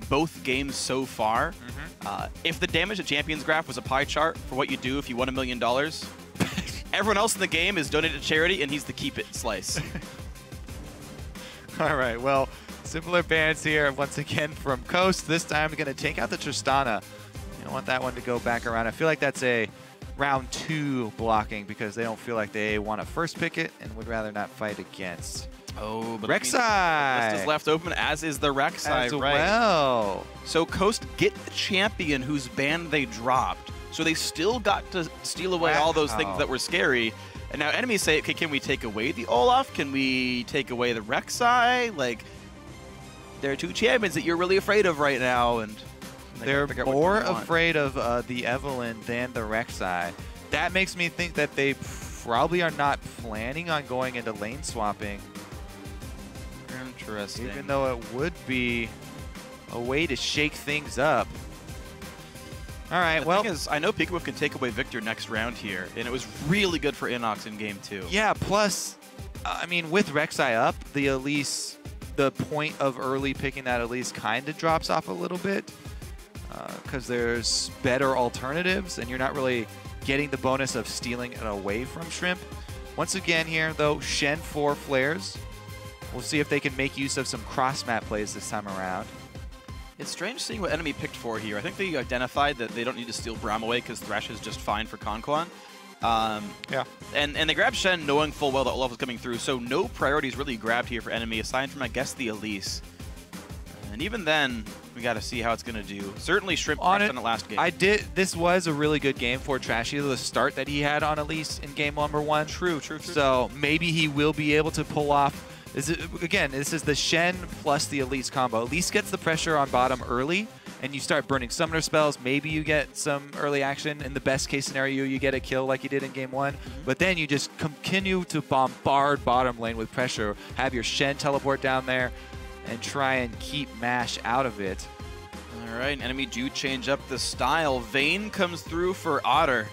both games so far. If the damage to champions graph was a pie chart for what you do if you won $1 million, everyone else in the game is donated to charity, and he's the keep it slice. All right, well, similar bans here once again from Coast. This time, going to take out the Tristana. You don't want that one to go back around. I feel like that's a round 2 blocking because they don't feel like they want to first pick it and would rather not fight against. Oh, but Rek'Sai! The list is left open, as is the Rek'Sai, as right? Well. So Coast get the champion whose ban they dropped. So they still got to steal away all those things that were scary. And now enemies say, okay, can we take away the Olaf? Can we take away the Rek'Sai? Like, there are 2 champions that you're really afraid of right now. And they're more afraid of the Evelynn than the Rek'Sai. That makes me think that they probably are not planning on going into lane swapping. Interesting. Even though it would be a way to shake things up. All right, well. The thing is, I know Peekaboo can take away Victor next round here, and it was really good for Inox in game 2. Yeah, plus, I mean, with Rek'Sai up, the Elise, the point of early picking that Elise kind of drops off a little bit because there's better alternatives, and you're not really getting the bonus of stealing it away from Shrimp. Once again here, though, Shen 4 flares. We'll see if they can make use of some cross-map plays this time around. It's strange seeing what enemy picked for here. I think they identified that they don't need to steal Braum away because Thresh is just fine for Conquan. Yeah. And they grabbed Shen knowing full well that Olaf was coming through, so no priorities really grabbed here for enemy, aside from, I guess, the Elise. And even then, we got to see how it's going to do. Certainly Shrimp on it last game. This was a really good game for Trashy, the start that he had on Elise in game number 1. True. So maybe he will be able to pull off. Again, this is the Shen plus the Elise combo. Elise gets the pressure on bottom early, and you start burning summoner spells. Maybe you get some early action. In the best case scenario, you get a kill like you did in game 1. But then you just continue to bombard bottom lane with pressure. Have your Shen teleport down there and try and keep MASH out of it. All right, enemy do change up the style. Vayne comes through for Otter.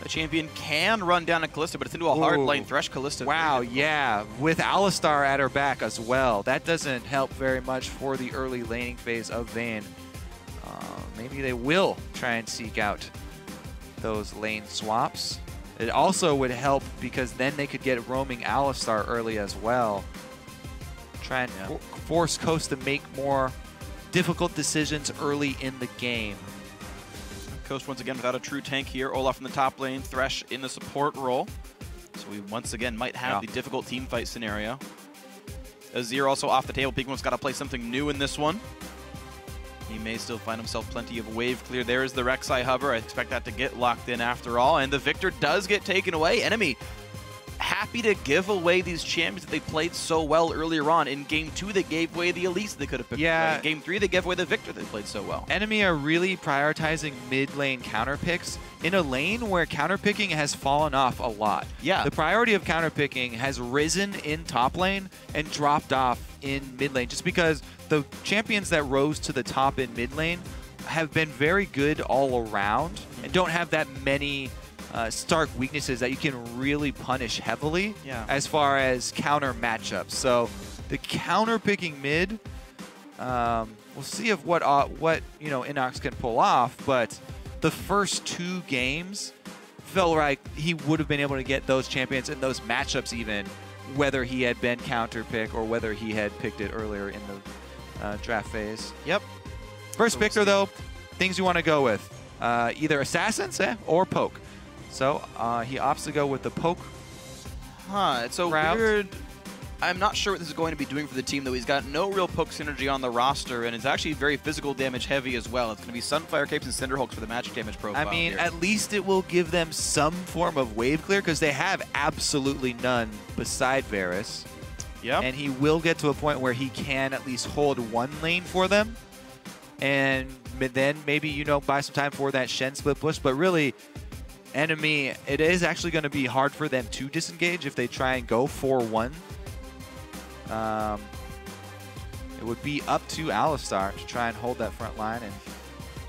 The champion can run down a Kalista, but it's into a hard lane. Thresh Kalista. Wow, yeah. With Alistar at her back as well. That doesn't help very much for the early laning phase of Vayne. Maybe they will try and seek out those lane swaps. It also would help because then they could get roaming Alistar early as well. Try and force Coast to make more difficult decisions early in the game. Coast once again without a true tank here. Olaf in the top lane, Thresh in the support role. So we once again might have the difficult team fight scenario. Azir also off the table. Pigman's got to play something new in this one. He may still find himself plenty of wave clear. There is the Rek'Sai hover. I expect that to get locked in after all. And the Victor does get taken away. Enemy happy to give away these champions that they played so well earlier on. In game 2, they gave away the Elise they could have picked away. In game 3, they gave away the Victor they played so well. Enemy are really prioritizing mid-lane counter picks in a lane where counter picking has fallen off a lot. Yeah. The priority of counter picking has risen in top lane and dropped off in mid lane just because the champions that rose to the top in mid lane have been very good all around and don't have that many stark weaknesses that you can really punish heavily as far as counter matchups. So the counter picking mid, we'll see if what Inox can pull off, but the first 2 games felt like he would have been able to get those champions in those matchups even, whether he had been counter pick or whether he had picked it earlier in the draft phase. Yep. First Victor though, things you want to go with, either assassins or poke. So he opts to go with the poke. It's a weird. I'm not sure what this is going to be doing for the team, though. He's got no real poke synergy on the roster, and it's actually very physical damage heavy as well. It's going to be Sunfire Capes and Cinderhulks for the magic damage profile. I mean, here. At least it will give them some form of wave clear, because they have absolutely none beside Varus. Yep. And he will get to a point where he can at least hold one lane for them. And then maybe, you know, buy some time for that Shen split push. But really, enemy, it is actually going to be hard for them to disengage if they try and go 4-1. It would be up to Alistar to try and hold that front line and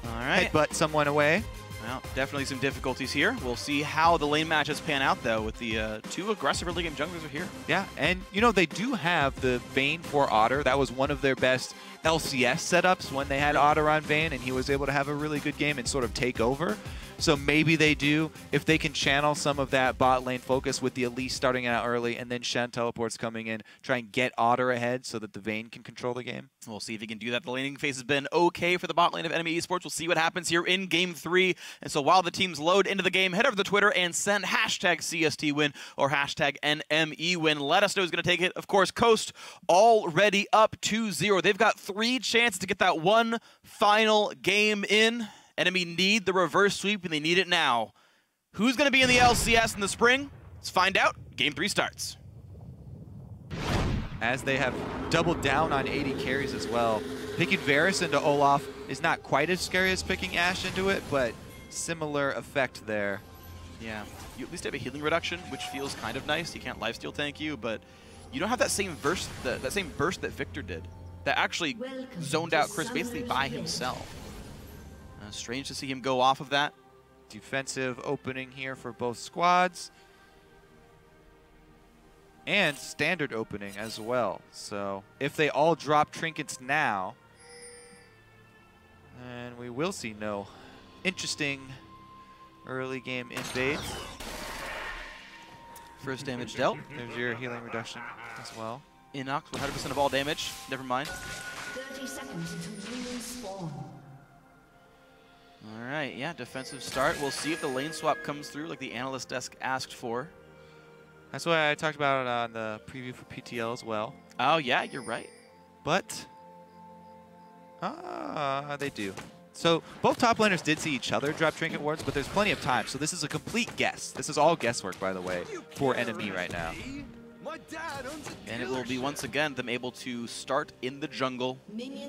headbutt someone away. Well, definitely some difficulties here. We'll see how the lane matches pan out, though, with the two aggressive early game junglers are here. Yeah, and you know, they do have the Vayne for Otter. That was one of their best LCS setups when they had Otter on Vayne, and he was able to have a really good game and sort of take over. So maybe they do, if they can channel some of that bot lane focus with the Elise starting out early and then Shen teleports coming in, try and get Otter ahead so that the Vayne can control the game. We'll see if he can do that. The laning phase has been okay for the bot lane of NME eSports. We'll see what happens here in Game 3. And so while the teams load into the game, head over to Twitter and send hashtag CST win or hashtag NME win. Let us know who's going to take it. Of course, Coast already up 2-0. They've got 3 chances to get that one final game in. Enemy need the reverse sweep, and they need it now. Who's going to be in the LCS in the spring? Let's find out. Game 3 starts. As they have doubled down on 80 carries as well. Picking Varus into Olaf is not quite as scary as picking Ashe into it, but similar effect there. Yeah, you at least have a healing reduction, which feels kind of nice. You can't lifesteal tank you, but you don't have that same burst, that same burst that Victor did. That actually zoned out Chris basically by himself. Strange to see him go off of that. Defensive opening here for both squads. And standard opening as well. So if they all drop trinkets now, then we will see no interesting early game invades. First damage dealt. There's your healing reduction as well. Inox with 100% of all damage. Never mind. 30 seconds until minions spawn. All right, yeah, defensive start. We'll see if the lane swap comes through like the analyst desk asked for. That's what I talked about on the preview for PTL as well. Oh, yeah, you're right. But, they do. So both top laners did see each other drop trinket wards, but there's plenty of time. So this is a complete guess. This is all guesswork, by the way, for NME right now. And it will be, once again, them able to start in the jungle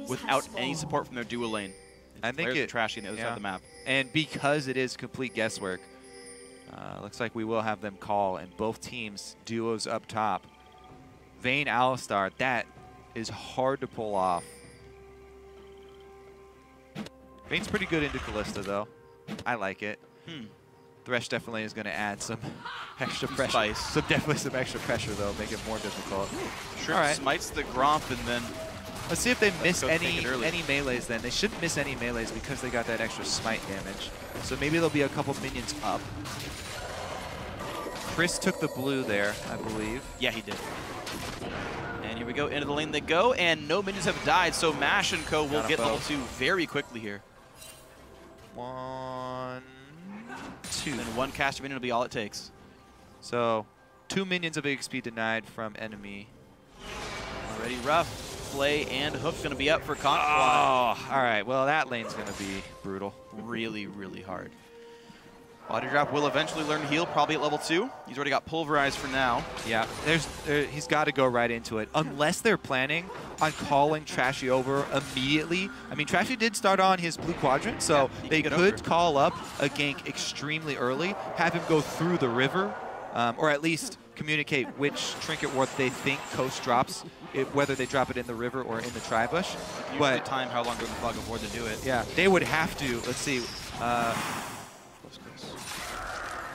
without any support from their duo lane. I think it's trashing the other side of the map. And because it is complete guesswork, looks like we will have them call, and both teams duos up top. Vayne Alistar, that is hard to pull off. Vayne's pretty good into Kalista, though. I like it. Thresh definitely is going to add some extra pressure. Spice. So definitely some extra pressure, though, make it more difficult. Sure, all right. Smites the Gromp, and then let's see if they miss any melees then. They shouldn't miss any melees because they got that extra smite damage. So maybe there'll be a couple minions up. Chris took the blue there, I believe. Yeah, he did. And here we go, into the lane they go, and no minions have died, so Mash and Co. will get level 2 very quickly here. 1, 2. And one caster minion will be all it takes. So 2 minions of XP denied from enemy. Already rough. Flay and Hook going to be up for Conquest. Oh, all right. Well, that lane's going to be brutal. Really, really hard. Body Drop will eventually learn heal, probably at level 2. He's already got Pulverized for now. Yeah, he's got to go right into it. Unless they're planning on calling Trashy over immediately. I mean, Trashy did start on his blue quadrant, so yeah, they could call up a gank extremely early, have him go through the river, or at least communicate which trinket ward they think Coast drops, whether they drop it in the river or in the tri-bush. But time how long they're going to fog a board to do it. Yeah, they would have to. Let's see.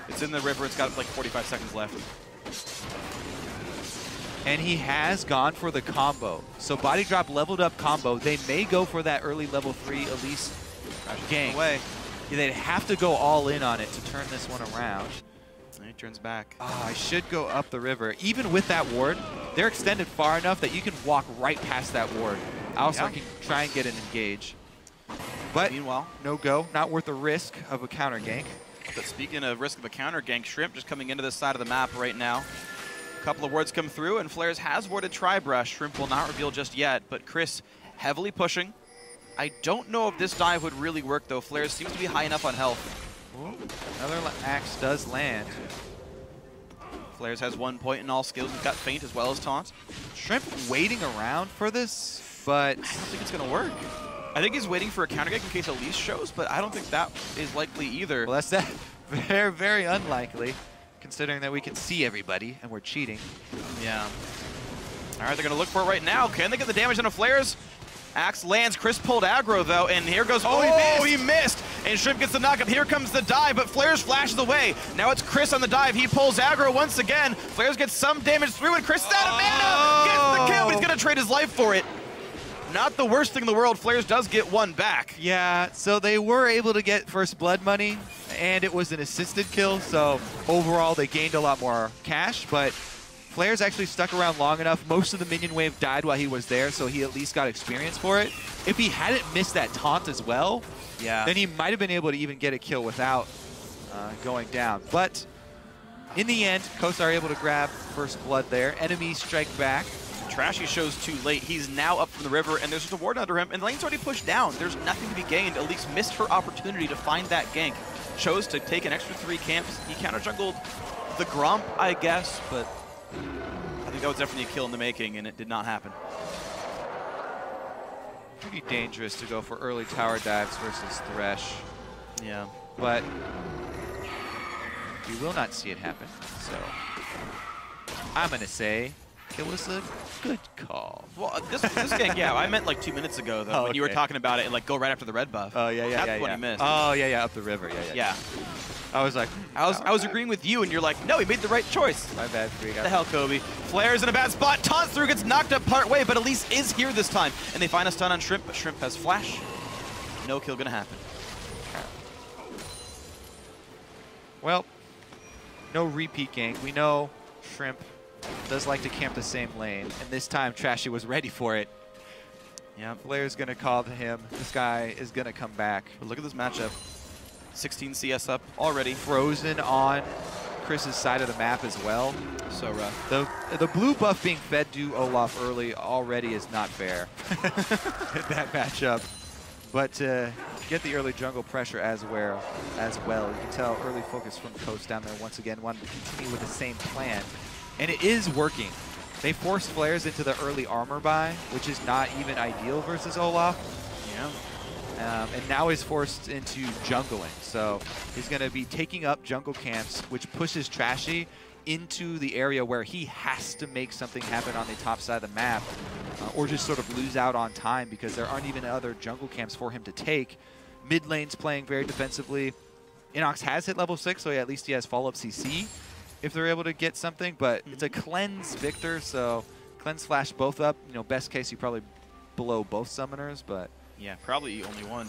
It's in the river. It's got like 45 seconds left. And he has gone for the combo. So Body Drop leveled up combo. They may go for that early level 3 Elise gank. Yeah, they'd have to go all in on it to turn this one around. And he turns back. Oh, I should go up the river. Even with that ward, they're extended far enough that you can walk right past that ward. Alistar can try and get an engage. But meanwhile, no go. Not worth the risk of a counter gank. But speaking of risk of a counter gank, Shrimp just coming into this side of the map right now. A couple of wards come through, and Flares has warded Tri-Brush. Shrimp will not reveal just yet, but Chris heavily pushing. I don't know if this dive would really work, though. Flares seems to be high enough on health. Ooh, another axe does land. Flares has 1 point in all skills. He's got Feint as well as Taunt. Shrimp waiting around for this, but I don't think it's going to work. I think he's waiting for a counter gank in case Elise shows, but I don't think that is likely either. Well, that's very, very unlikely, considering that we can see everybody and we're cheating. Yeah. All right, they're going to look for it right now. Can they get the damage on a Flares? Axe lands, Chris pulled aggro though, and here goes, he missed! And Shrimp gets the knockup, here comes the dive, but Flares flashes away. Now it's Chris on the dive, he pulls aggro once again. Flares gets some damage through, and Chris is out of mana! Gets the kill, but he's gonna trade his life for it. Not the worst thing in the world, Flares does get one back. Yeah, so they were able to get first blood money, and it was an assisted kill, so overall they gained a lot more cash, but Flares actually stuck around long enough. Most of the minion wave died while he was there, so he at least got experience for it. If he hadn't missed that taunt as well, then he might have been able to even get a kill without going down. But in the end, Coast are able to grab first blood there. Enemies strike back. Trashy shows too late. He's now up from the river, and there's just a ward under him, and the lane's already pushed down. There's nothing to be gained. Elise missed her opportunity to find that gank. Chose to take an extra 3 camps. He counter-jungled the Gromp, I guess, but I think that was definitely a kill in the making, and it did not happen. Pretty dangerous to go for early tower dives versus Thresh. Yeah. But we will not see it happen, so I'm going to say it was a good call. Well, this gank, yeah, I meant like 2 minutes ago, though, when you were talking about it and like go right after the red buff. Oh, yeah, That's what he missed. Oh, yeah, up the river, yeah. I was like, I was agreeing with you, and you're like, no, he made the right choice. My bad, Phreak. What the hell, Kobe? Flares in a bad spot, taunts through, gets knocked up part way, but Elise is here this time. And they find a stun on Shrimp, but Shrimp has flash. No kill gonna happen. Well, no repeat gank. We know Shrimp does like to camp the same lane, and this time Trashy was ready for it. Yeah, Flare's gonna call to him. This guy is gonna come back. But look at this matchup. 16 CS up already. Frozen on Chris's side of the map as well. So rough. The blue buff being fed to Olaf early already is not fair in that matchup. But to get the early jungle pressure as well. You can tell early focus from Coast down there once again, wanted to continue with the same plan. And it is working. They forced Flares into the early armor buy, which is not even ideal versus Olaf. Yeah. And now he's forced into jungling. So he's going to be taking up jungle camps, which pushes Trashy into the area where he has to make something happen on the top side of the map, or just sort of lose out on time because there aren't even other jungle camps for him to take. Mid lane's playing very defensively. Inox has hit level 6, so at least he has follow-up CC if they're able to get something, but it's a cleanse Victor, so cleanse flash both up. You know, best case you probably blow both summoners, but yeah, probably only one.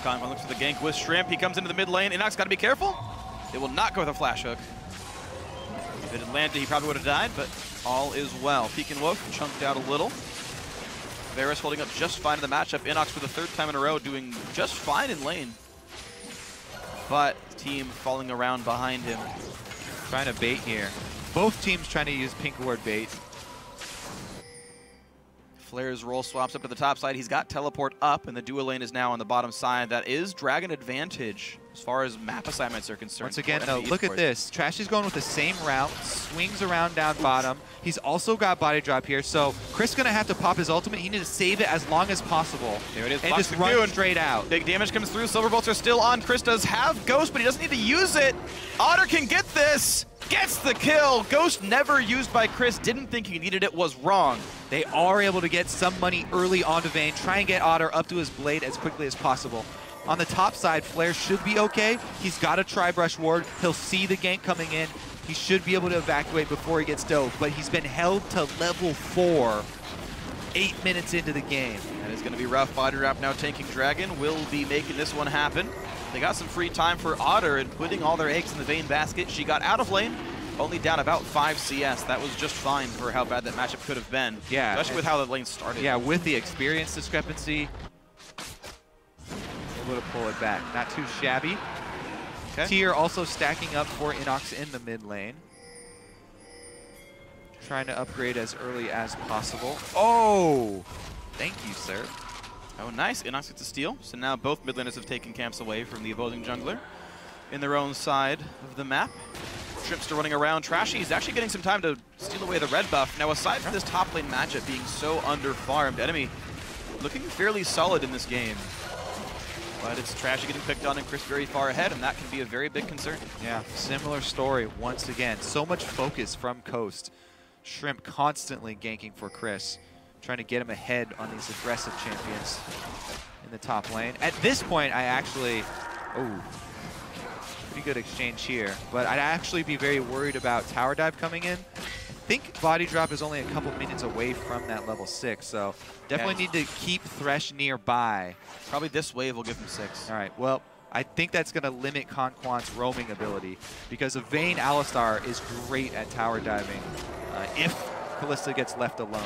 Conman looks for the gank with Shrimp. He comes into the mid lane. Inox got to be careful. They will not go with a flash hook. If it had landed, he probably would have died, but all is well. Peek and Woke chunked out a little. Varus holding up just fine in the matchup. Inox for the 3rd time in a row doing just fine in lane. But team falling around behind him. Trying to bait here. Both teams trying to use pink ward bait. Flare's roll swaps up to the top side. He's got teleport up, and the duo lane is now on the bottom side. That is Dragon advantage as far as map assignments are concerned. Once again, though, look at this. Trashy's going with the same route, swings around down bottom. He's also got body drop here, so Chris going to have to pop his ultimate. He needs to save it as long as possible. There it is. And just run straight out. Big damage comes through. Silver bolts are still on. Chris does have Ghost, but he doesn't need to use it. Otter can get this. Gets the kill. Ghost never used by Chris. Didn't think he needed it. Was wrong. They are able to get some money early onto Vayne. Try and get Otter up to his blade as quickly as possible. On the top side, Flare should be okay. He's got a tri-brush ward. He'll see the gank coming in. He should be able to evacuate before he gets dove, but he's been held to level 4 8 minutes into the game. That is going to be rough. Body Wrap now tanking Dragon. Will be making this one happen. They got some free time for Otter and putting all their eggs in the Vayne basket. She got out of lane, only down about 5 CS. That was just fine for how bad that matchup could have been. Yeah. Especially with how the lane started. Yeah, with the experience discrepancy, able to pull it back. Not too shabby. Okay. Tier also stacking up for Inox in the mid lane. Trying to upgrade as early as possible. Oh! Thank you, sir. Oh, nice. Inox gets a steal. So now both mid laners have taken camps away from the opposing jungler in their own side of the map. Shrimp still running around. Trashy is actually getting some time to steal away the red buff. Now, aside from this top lane matchup being so under-farmed, enemy looking fairly solid in this game. But it's Trashy getting picked on and Chris very far ahead, and that can be a very big concern. Yeah, similar story once again. So much focus from Coast. Shrimp constantly ganking for Chris. trying to get him ahead on these aggressive champions in the top lane. At this point, I actually, pretty good exchange here, but I'd actually be very worried about tower dive coming in. I think body drop is only a couple minions away from that level 6, so definitely need to keep Thresh nearby. Probably this wave will give him 6. All right, well, I think that's going to limit Conquan's roaming ability because a Vayne Alistar is great at tower diving if Kalista gets left alone.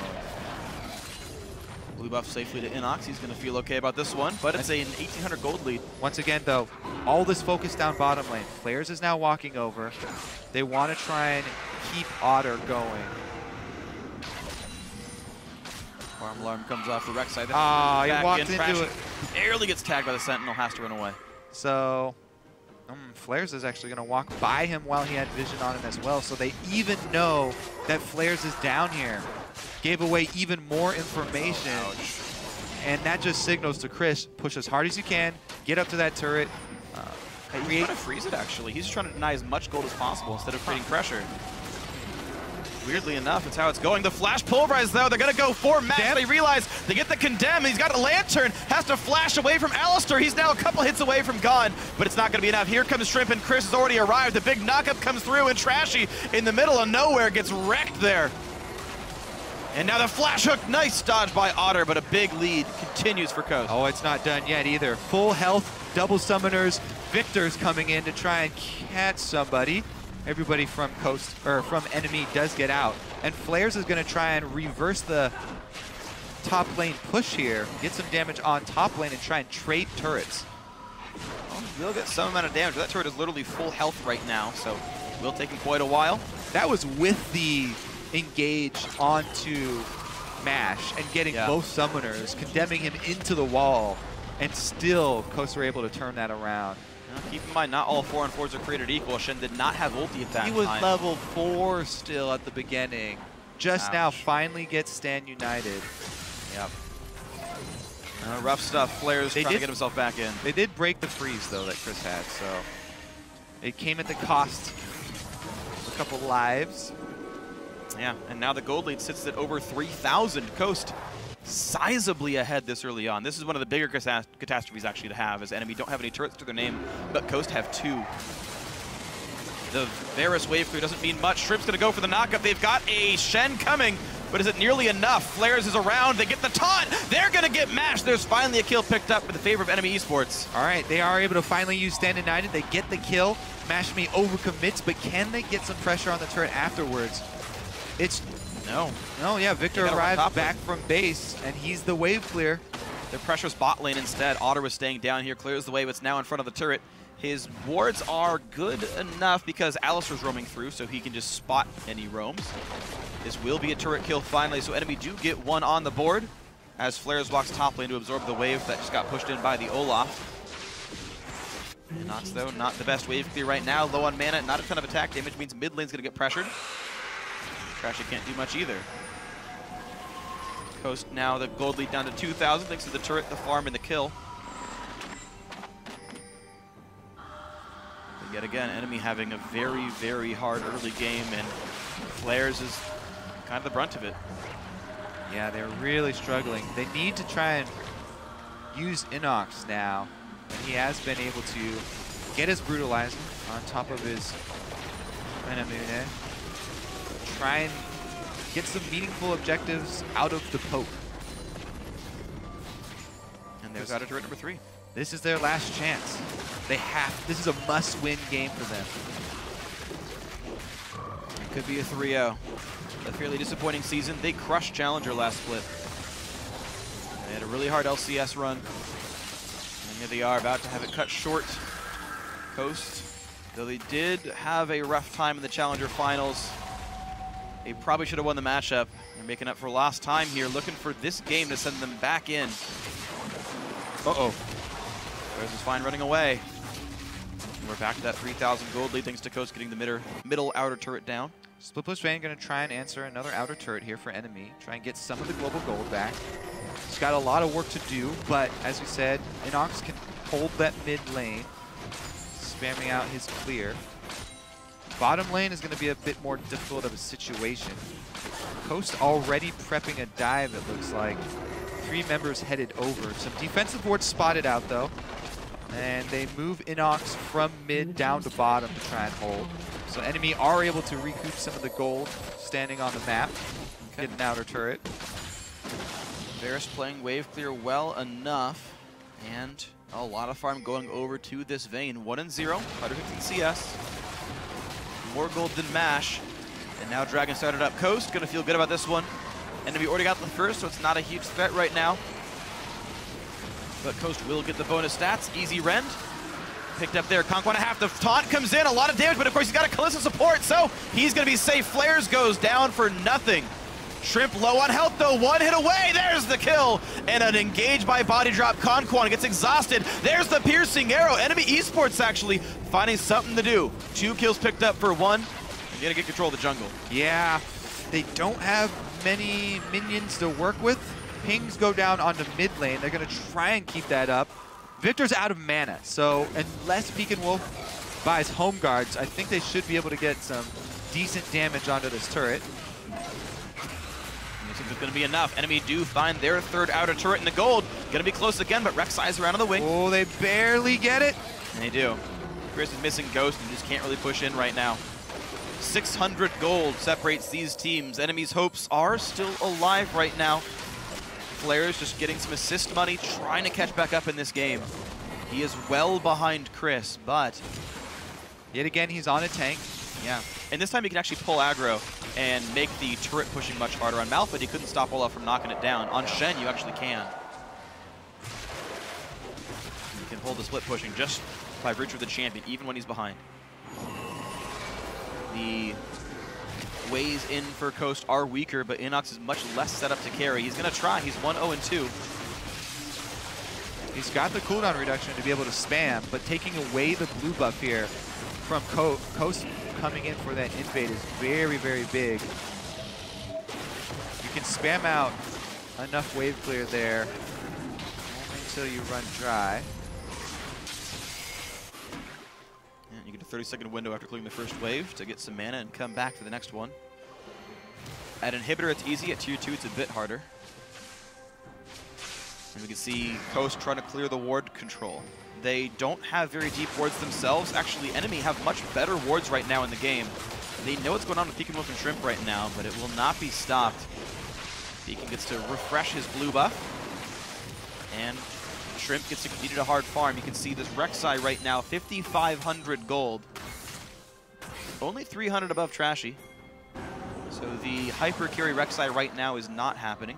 Blue buff safely to NOX. He's going to feel okay about this one, but it's an 1,800 gold lead. Once again, though, all this focus down bottom lane. Flares is now walking over. They want to try and keep Otter going. Farm alarm comes off the Rex side. He walked into it. Barely gets tagged by the Sentinel, has to run away. So Flares is actually going to walk by him while he had vision on him as well. So they even know that Flares is down here. Gave away even more information. Ouch. And that just signals to Chris, push as hard as you can, get up to that turret. He's trying to freeze it, actually. He's trying to deny as much gold as possible instead of creating pressure. Weirdly enough, it's how it's going. The flash pulverize, though. They're going to go for Max. They realize they get the condemn. He's got a lantern. Has to flash away from Alistar. He's now a couple hits away from gone, but it's not going to be enough. Here comes Shrimp, and Chris has already arrived. The big knockup comes through, and Trashy in the middle of nowhere gets wrecked there. And now the flash hook. Nice dodge by Otter, but a big lead continues for Coast. Oh, it's not done yet either. Full health, double summoners. Victor's coming in to try and catch somebody. Everybody from from NME does get out. And Flares is going to try and reverse the top lane push here, get some damage on top lane and try and trade turrets. Well, will get some amount of damage. That turret is literally full health right now, so will take him quite a while. That was with the engage onto Mash and getting both summoners, condemning him into the wall, and still Coast were able to turn that around. Keep in mind, not all 4-on-4s are created equal. Shen did not have ulti at that time. He was level 4 still at the beginning. Just now finally gets Stan United. Yep. Rough stuff. Flares trying to get himself back in. They did break the freeze, though, that Chris had, so it came at the cost of a couple lives. Yeah, and now the gold lead sits at over 3,000. Coast sizably ahead this early on. This is one of the bigger catastrophes actually to have, as NME don't have any turrets to their name, but Coast have 2. The Varus wave clear doesn't mean much. Shrimp's gonna go for the knockup. They've got a Shen coming, but is it nearly enough? Flares is around, they get the taunt! They're gonna get mashed! There's finally a kill picked up in the favor of NME eSports. All right, they are able to finally use Stand United. They get the kill. MashMe overcommits, but can they get some pressure on the turret afterwards? It's No, yeah, Victor arrived back from base, and he's the wave clear. Their pressure's bot lane instead. Otter was staying down here, clears the wave. It's now in front of the turret. His wards are good enough because Alistar's roaming through, so he can just spot any roams. This will be a turret kill finally, so enemy do get one on the board as Flares walks top lane to absorb the wave that just got pushed in by the Olaf. NOCS, though, not the best wave clear right now. Low on mana, not a ton of attack damage, means mid lane's going to get pressured. Trashy can't do much either. Coast now the gold lead down to 2,000 thanks to the turret, the farm, and the kill. But yet again, enemy having a very, very hard early game, and Flares is kind of the brunt of it. Yeah, they're really struggling. They need to try and use Inox now, and he has been able to get his Brutalizer on top of his Enamune. Try and get some meaningful objectives out of the poke. And there's out of turret number 3. This is their last chance. This is a must-win game for them. It could be a 3-0. A fairly disappointing season. They crushed Challenger last split. They had a really hard LCS run. And here they are about to have it cut short. Coast, though they did have a rough time in the Challenger finals, they probably should have won the matchup. They're making up for lost time here, looking for this game to send them back in. Uh-oh. Flares is fine running away. And we're back to that 3,000 gold lead thanks to Coast getting the middle outer turret down. Split Push Vayne going to try and answer another outer turret here for NME. Try and get some of the global gold back. He's got a lot of work to do, but as we said, Inox can hold that mid lane, spamming out his clear. Bottom lane is going to be a bit more difficult of a situation. Coast already prepping a dive, it looks like. 3 members headed over. Some defensive wards spotted out, though. And they move Inox from mid down to bottom to try and hold. So enemy are able to recoup some of the gold standing on the map. Get an outer turret. Varus playing wave clear well enough. And a lot of farm going over to this Vayne. 1-0, 115 CS. More gold than Mash. And now Dragon started up Coast. Gonna feel good about this one. Enemy already got the first, so it's not a huge threat right now. But Coast will get the bonus stats. Easy rend. Picked up there. Conk 1.5. The taunt comes in. A lot of damage, but of course he's got a Kalista support, so he's gonna be safe. Flares goes down for nothing. Shrimp low on health though, 1 hit away, there's the kill! And an engage by body drop, Conquan gets exhausted, there's the piercing arrow, NME eSports actually finding something to do. 2 kills picked up for 1, you gotta get control of the jungle. Yeah, they don't have many minions to work with. Pings go down onto mid lane, they're gonna try and keep that up. Victor's out of mana, so unless Beacon Wolf buys home guards, I think they should be able to get some decent damage onto this turret. It's going to be enough. Enemy do find their 3rd outer turret in the gold. Going to be close again, but Rek'Sai's around on the wing. Oh, they barely get it. And they do. Chris is missing Ghost and just can't really push in right now. 600 gold separates these teams. Enemy's hopes are still alive right now. Flair's just getting some assist money, trying to catch back up in this game. He is well behind Chris, but yet again, he's on a tank. Yeah, and this time he can actually pull aggro and make the turret pushing much harder. On Malphite, he couldn't stop Olaf from knocking it down. On Shen, you actually can. You can hold the split pushing just by virtue of the champion, even when he's behind. The ways in for Coast are weaker, but Inox is much less set up to carry. He's going to try. He's 1-0-2. He's got the cooldown reduction to be able to spam, but taking away the blue buff here from Coast coming in for that invade is very, very big. You can spam out enough wave clear there only until you run dry. Yeah, you get a 30-second window after clearing the first wave to get some mana and come back for the next one. At Inhibitor, it's easy. At Tier 2, it's a bit harder. And we can see Coast trying to clear the ward control. They don't have very deep wards themselves. Actually, Enemy have much better wards right now in the game. They know what's going on with Beacon Wolf and Shrimp right now, but it will not be stopped. Beacon gets to refresh his blue buff. And Shrimp gets to continue to hard farm. You can see this Rek'Sai right now, 5,500 gold. Only 300 above Trashy. So the hyper carry Rek'Sai right now is not happening.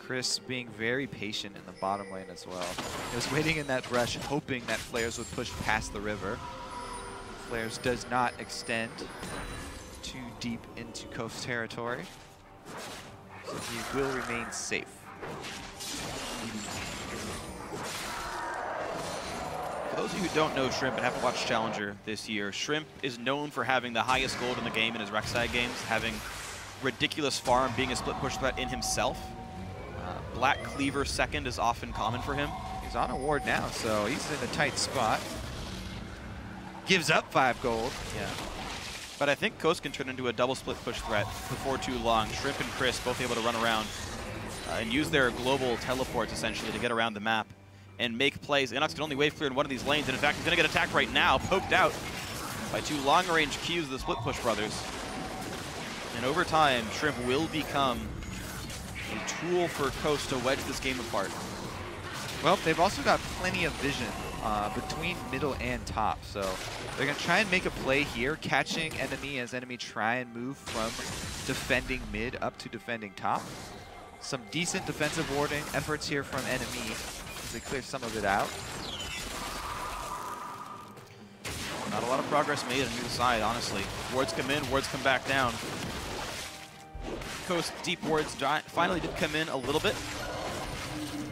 Chris being very patient in the bottom lane as well. He was waiting in that brush, hoping that Flares would push past the river. Flares does not extend too deep into Coast territory, so he will remain safe. For those of you who don't know Shrimp and haven't watched Challenger this year, Shrimp is known for having the highest gold in the game in his Rek'Sai games, having ridiculous farm, being a split push threat in himself. Black Cleaver second is often common for him. He's on a ward now, so he's in a tight spot. Gives up 5 gold. Yeah. But I think Coast can turn into a double split push threat before too long. Shrimp and Chris both able to run around and use their global teleports essentially to get around the map and make plays. Inox can only wave clear in one of these lanes, and in fact he's going to get attacked right now, poked out by 2 long-range Qs of the split push brothers. And over time, Shrimp will become a tool for Coast to wedge this game apart. Well, they've also got plenty of vision between middle and top, so they're going to try and make a play here, catching Enemy as Enemy try and move from defending mid up to defending top. Some decent defensive warding efforts here from Enemy as they clear some of it out. Not a lot of progress made on either side, honestly. Wards come in, wards come back down. Coast deep wards finally did come in a little bit.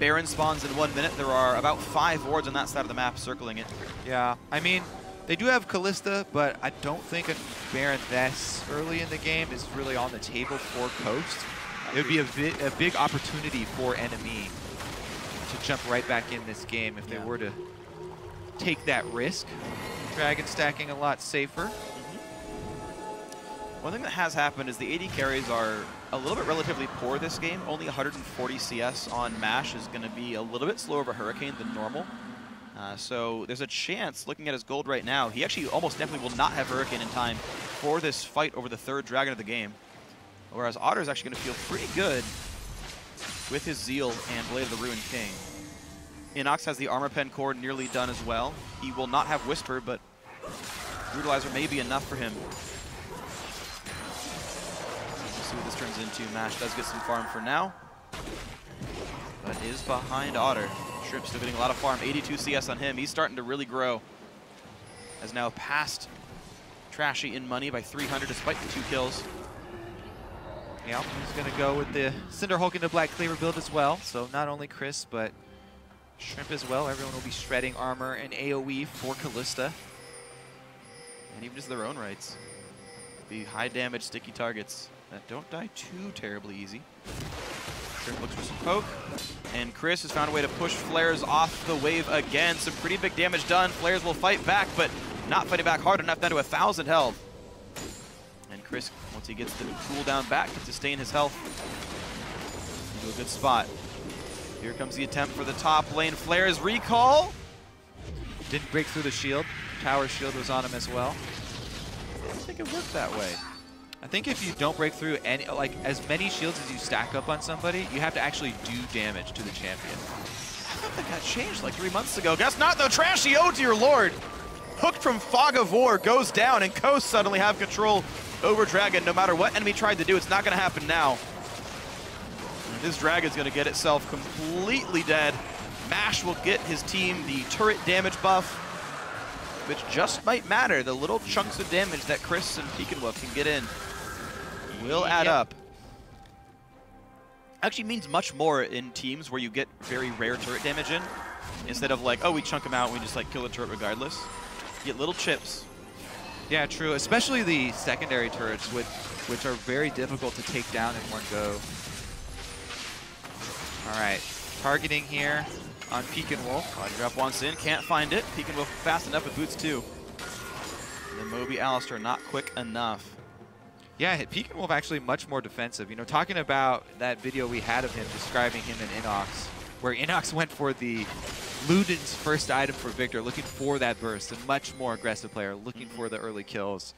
Baron spawns in 1 minute. There are about 5 wards on that side of the map circling it. Yeah, I mean, they do have Kalista, but I don't think a Baron this early in the game is really on the table for Coast. It would be a big opportunity for Enemy to jump right back in this game if they were to take that risk. Dragon stacking a lot safer. One thing that has happened is the AD carries are a little bit relatively poor this game. Only 140 CS on MASH is going to be a little bit slower of a Hurricane than normal. So there's a chance, looking at his gold right now, he actually almost definitely will not have Hurricane in time for this fight over the third Dragon of the game. Whereas Otter is actually going to feel pretty good with his Zeal and Blade of the Ruined King. Inox has the Armor Pen core nearly done as well. He will not have Whisper, but Brutalizer may be enough for him. We'll see what this turns into. MASH does get some farm for now, but is behind Otter. Shrimp still getting a lot of farm, 82 CS on him. He's starting to really grow. Has now passed Trashy in money by 300 despite the 2 kills. Yeah, he's going to go with the Cinder Hulk into Black Cleaver build as well. So not only Chris, but Shrimp as well. Everyone will be shredding armor and AoE for Kalista. And even just their own rights. The high damage sticky targets that don't die too terribly easy. Shrimp looks for some poke. And Chris has found a way to push Flares off the wave again. Some pretty big damage done. Flares will fight back, but not fighting back hard enough, down to 1,000 health. And Chris, once he gets the cooldown back, can sustain his health into a good spot. Here comes the attempt for the top lane. Flares recall. Didn't break through the shield. Tower shield was on him as well. I didn't think it worked that way. I think if you don't break through any, like as many shields as you stack up on somebody, you have to actually do damage to the champion. I thought that got changed like 3 months ago. Guess not though. Trashy, oh dear lord. Hooked from Fog of War goes down, and Coast suddenly have control over Dragon. No matter what enemy tried to do, it's not going to happen now. And this Dragon's going to get itself completely dead. MASH will get his team the turret damage buff, which just might matter. The little chunks of damage that Chris and Pekinwolf can get in will add up. Actually means much more in teams where you get very rare turret damage in, instead of like, oh, we chunk them out and we just like kill the turret regardless. You get little chips. Yeah, true. Especially the secondary turrets, which are very difficult to take down in one go. All right, targeting here on Pekinwolf. Body drop wants in, can't find it. Pekinwolf fast enough with boots too. And then Moby Alistair not quick enough. Yeah, Pekinwolf actually much more defensive. You know, talking about that video we had of him describing him in Inox, where Inox went for the Luden's first item for Victor, looking for that burst. A much more aggressive player, looking for the early kills.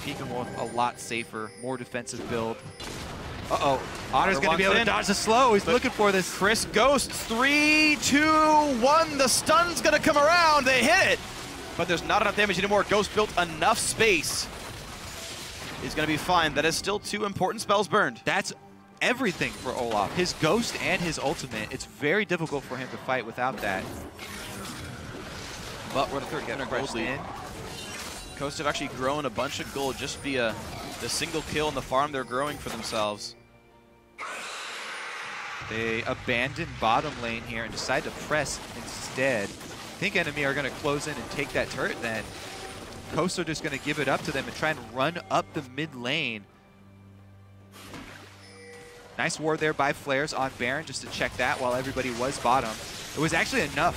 Pekinwolf a lot safer, more defensive build. Uh-oh, Otter's going to be able to dodge the slow. He's looking for this. Chris ghosts, 3, 2, 1. The stun's going to come around. They hit it, but there's not enough damage anymore. Ghost built enough space. He's going to be fine. That is still 2 important spells burned. That's everything for Olaf. His Ghost and his ultimate. It's very difficult for him to fight without that. But we're the third gold lead. Coast have actually grown a bunch of gold just via the single kill and the farm they're growing for themselves. They abandon bottom lane here and decide to press instead. I think NME are going to close in and take that turret then. Coast are just going to give it up to them and try and run up the mid lane. Nice ward there by Flares on Baron just to check that while everybody was bottom. It was actually enough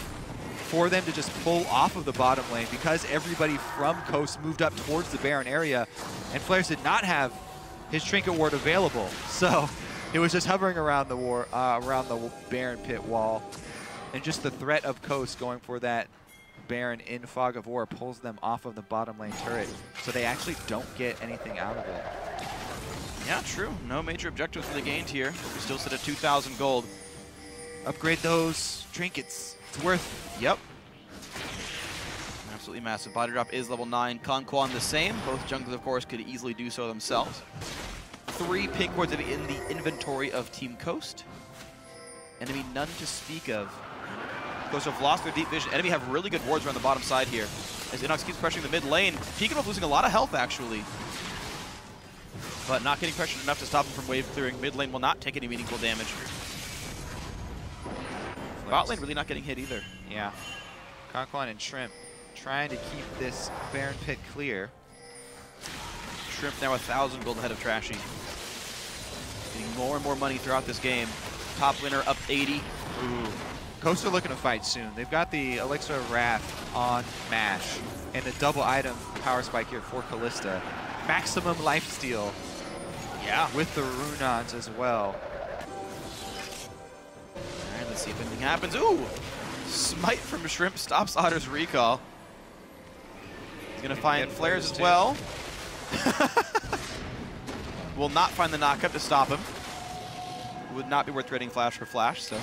for them to just pull off of the bottom lane because everybody from Coast moved up towards the Baron area, and Flares did not have his Trinket Ward available. So it was just hovering around the around the Baron pit wall, and just the threat of Coast going for that Baron in Fog of War pulls them off of the bottom lane turret, so they actually don't get anything out of it. Yeah, true. No major objectives really gained here. We still sit at 2,000 gold. Upgrade those trinkets. It's worth. Yep. Absolutely massive. Body drop is level 9. Conquan the same. Both junglers, of course, could easily do so themselves. 3 pink wards in the inventory of Team Coast. Enemy none to speak of. Coast have lost their deep vision. Enemy have really good wards around the bottom side here. As Inox keeps pressuring the mid lane. Pekinwolf losing a lot of health, actually. But not getting pressured enough to stop him from wave clearing. Mid lane will not take any meaningful damage. Bot lane really not getting hit either. Yeah. Conquan and Shrimp trying to keep this Baron pit clear. Shrimp now 1,000 gold ahead of Trashy. Getting more and more money throughout this game. Top winner up 80. Ooh. Coast are looking to fight soon. They've got the Elixir of Wrath on Mash and a double item power spike here for Kalista. Maximum lifesteal. Yeah. With the Runons as well. All right, let's see if anything happens. Ooh! Smite from Shrimp stops Otter's recall. He's going to find flares as well. Will not find the knockup to stop him. Would not be worth trading flash for flash, so.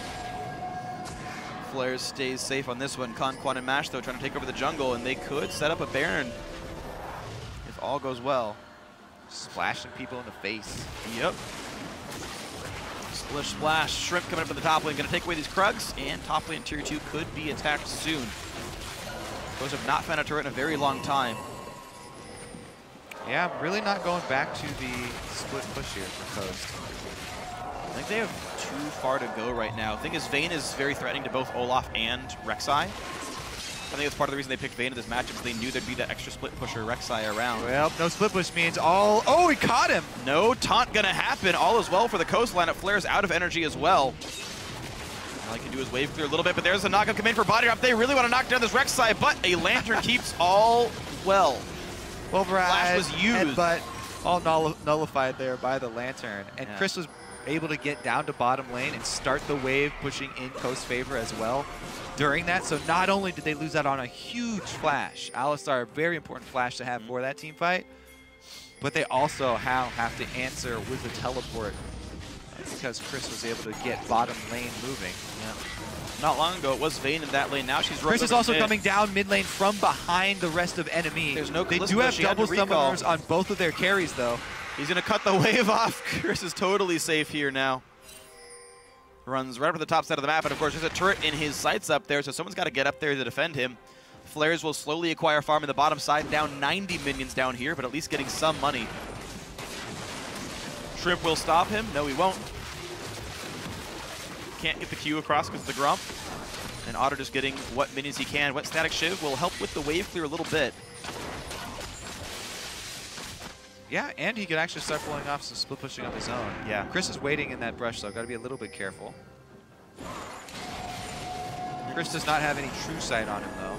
Flares stays safe on this one. Quan and Mash, though, trying to take over the jungle, and they could set up a Baron if all goes well. Splashing people in the face. Yep. Splish Splash. Shrimp coming up in the top lane. Going to take away these Krugs, and top lane tier 2 could be attacked soon. Those have not found a turret in a very long time. Yeah, really not going back to the split push here for Coast. I think they have too far to go right now. The thing is, Vayne is very threatening to both Olaf and Rek'Sai. I think that's part of the reason they picked Vayne in this matchup, is they knew there'd be that extra split pusher Rek'Sai around. Well, no split push means all... Oh, he caught him! No taunt gonna happen. All is well for the Coast lineup. Flares out of energy as well. All he can do is wave clear a little bit, but there's a knockup come in for body drop. They really want to knock down this Rek'Sai, but a Lantern keeps all well. Flash was used. But all nullified there by the Lantern. And yeah. Chris was able to get down to bottom lane and start the wave, pushing in Coast's favor as well during that. So not only did they lose out on a huge flash, Alistar, a very important flash to have for that team fight, but they also have to answer with the teleport because Chris was able to get bottom lane moving. Yeah. Not long ago, it was Vayne in that lane. Now she's Chris is also coming down mid lane from behind the rest of NME. There's no They do have double summoners on both of their carries, though. He's going to cut the wave off. Chris is totally safe here now. Runs right up to the top side of the map, and of course, there's a turret in his sights up there, so someone's got to get up there to defend him. Flares will slowly acquire farm in the bottom side, down 90 minions down here, but at least getting some money. Shrimp will stop him. No, he won't. Can't get the Q across because of the Grump. And Otter just getting what minions he can. Wet Static Shiv will help with the wave clear a little bit. Yeah, and he could actually start pulling off some split pushing of his own. Yeah. Chris is waiting in that brush, though. Got to be a little bit careful. Chris does not have any true sight on him, though.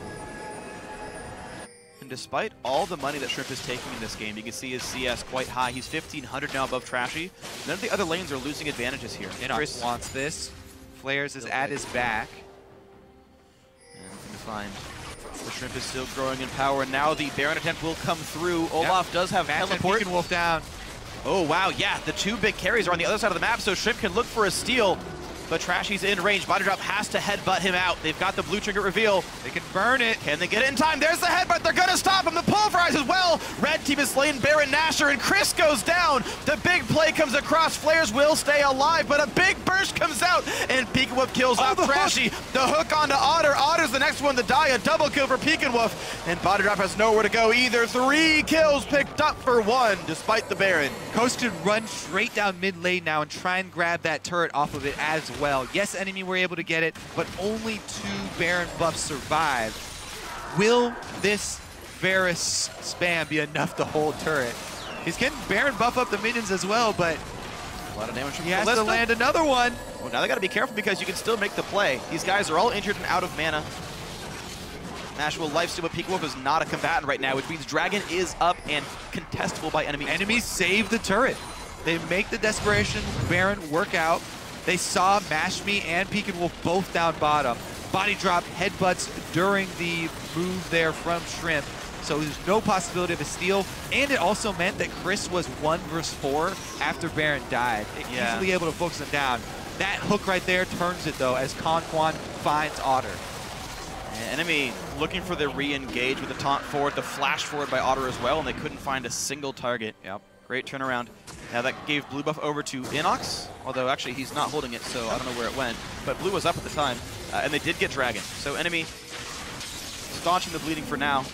And despite all the money that Shrimp is taking in this game, you can see his CS quite high. He's 1,500 now above Trashy. None of the other lanes are losing advantages here. And Chris wants this. Flares is at his back. And nothing to find. The Shrimp is still growing in power, and now the Baron attempt will come through. Olaf does have teleport. Wolf down. Oh, wow, yeah, the two big carries are on the other side of the map, so Shrimp can look for a steal, but Trashy's in range. Body drop has to headbutt him out. They've got the blue trinket reveal. They can burn it. Can they get it in time? There's the headbutt. They're going to stop him. The pulverize as well. Red team is slain Baron Nashor, and Chris goes down. The big play comes across. Flares will stay alive, but a big burst comes out, and Peekanwolf kills out Trashy. The hook onto Otter. Otter's the next one to die. A double kill for Peekanwolf, and Body drop has nowhere to go either. 3 kills picked up for 1, despite the Baron. Coast could run straight down mid lane now and try and grab that turret off of it as well. Yes, enemy were able to get it, but only 2 Baron buffs survived. Will this Varus spam be enough to hold turret? He's getting Baron buff up the minions as well, but a lot of damage from he has to land another one. Well, now they got to be careful because you can still make the play. These guys are all injured and out of mana. Nash will lifesteal, but Peekanwolf is not a combatant right now, which means Dragon is up and contestable by enemy. Enemies save the turret. They make the Desperation Baron work out. They saw Mash Me and Peekanwolf both down bottom. Body drop headbutts during the move there from Shrimp. So there's no possibility of a steal. And it also meant that Chris was 1 versus 4 after Baron died. Easily able to focus him down. That hook right there turns it, though, as Quan finds Otter. Enemy looking for the re-engage with the taunt forward, the flash forward by Otter as well, and they couldn't find a single target. Yep. Great turnaround. Now that gave blue buff over to Inox, although actually he's not holding it, so I don't know where it went. But blue was up at the time, and they did get Dragon. So enemy staunching the bleeding for now.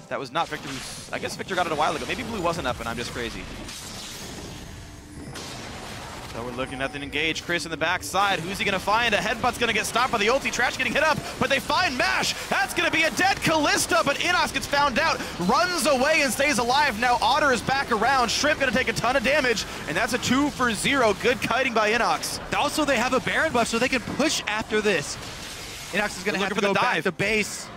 That was not Victor. I guess Victor got it a while ago. Maybe blue wasn't up and I'm just crazy. So we're looking at the engage. Chris in the backside. Who's he going to find? A headbutt's going to get stopped by the ulti. Trash getting hit up, but they find Mash. That's going to be a dead Kalista, but Inox gets found out, runs away and stays alive. Now Otter is back around. Shrimp going to take a ton of damage, and that's a 2 for 0. Good kiting by Inox. Also, they have a Baron buff, so they can push after this. Inox is going to have to go back to base.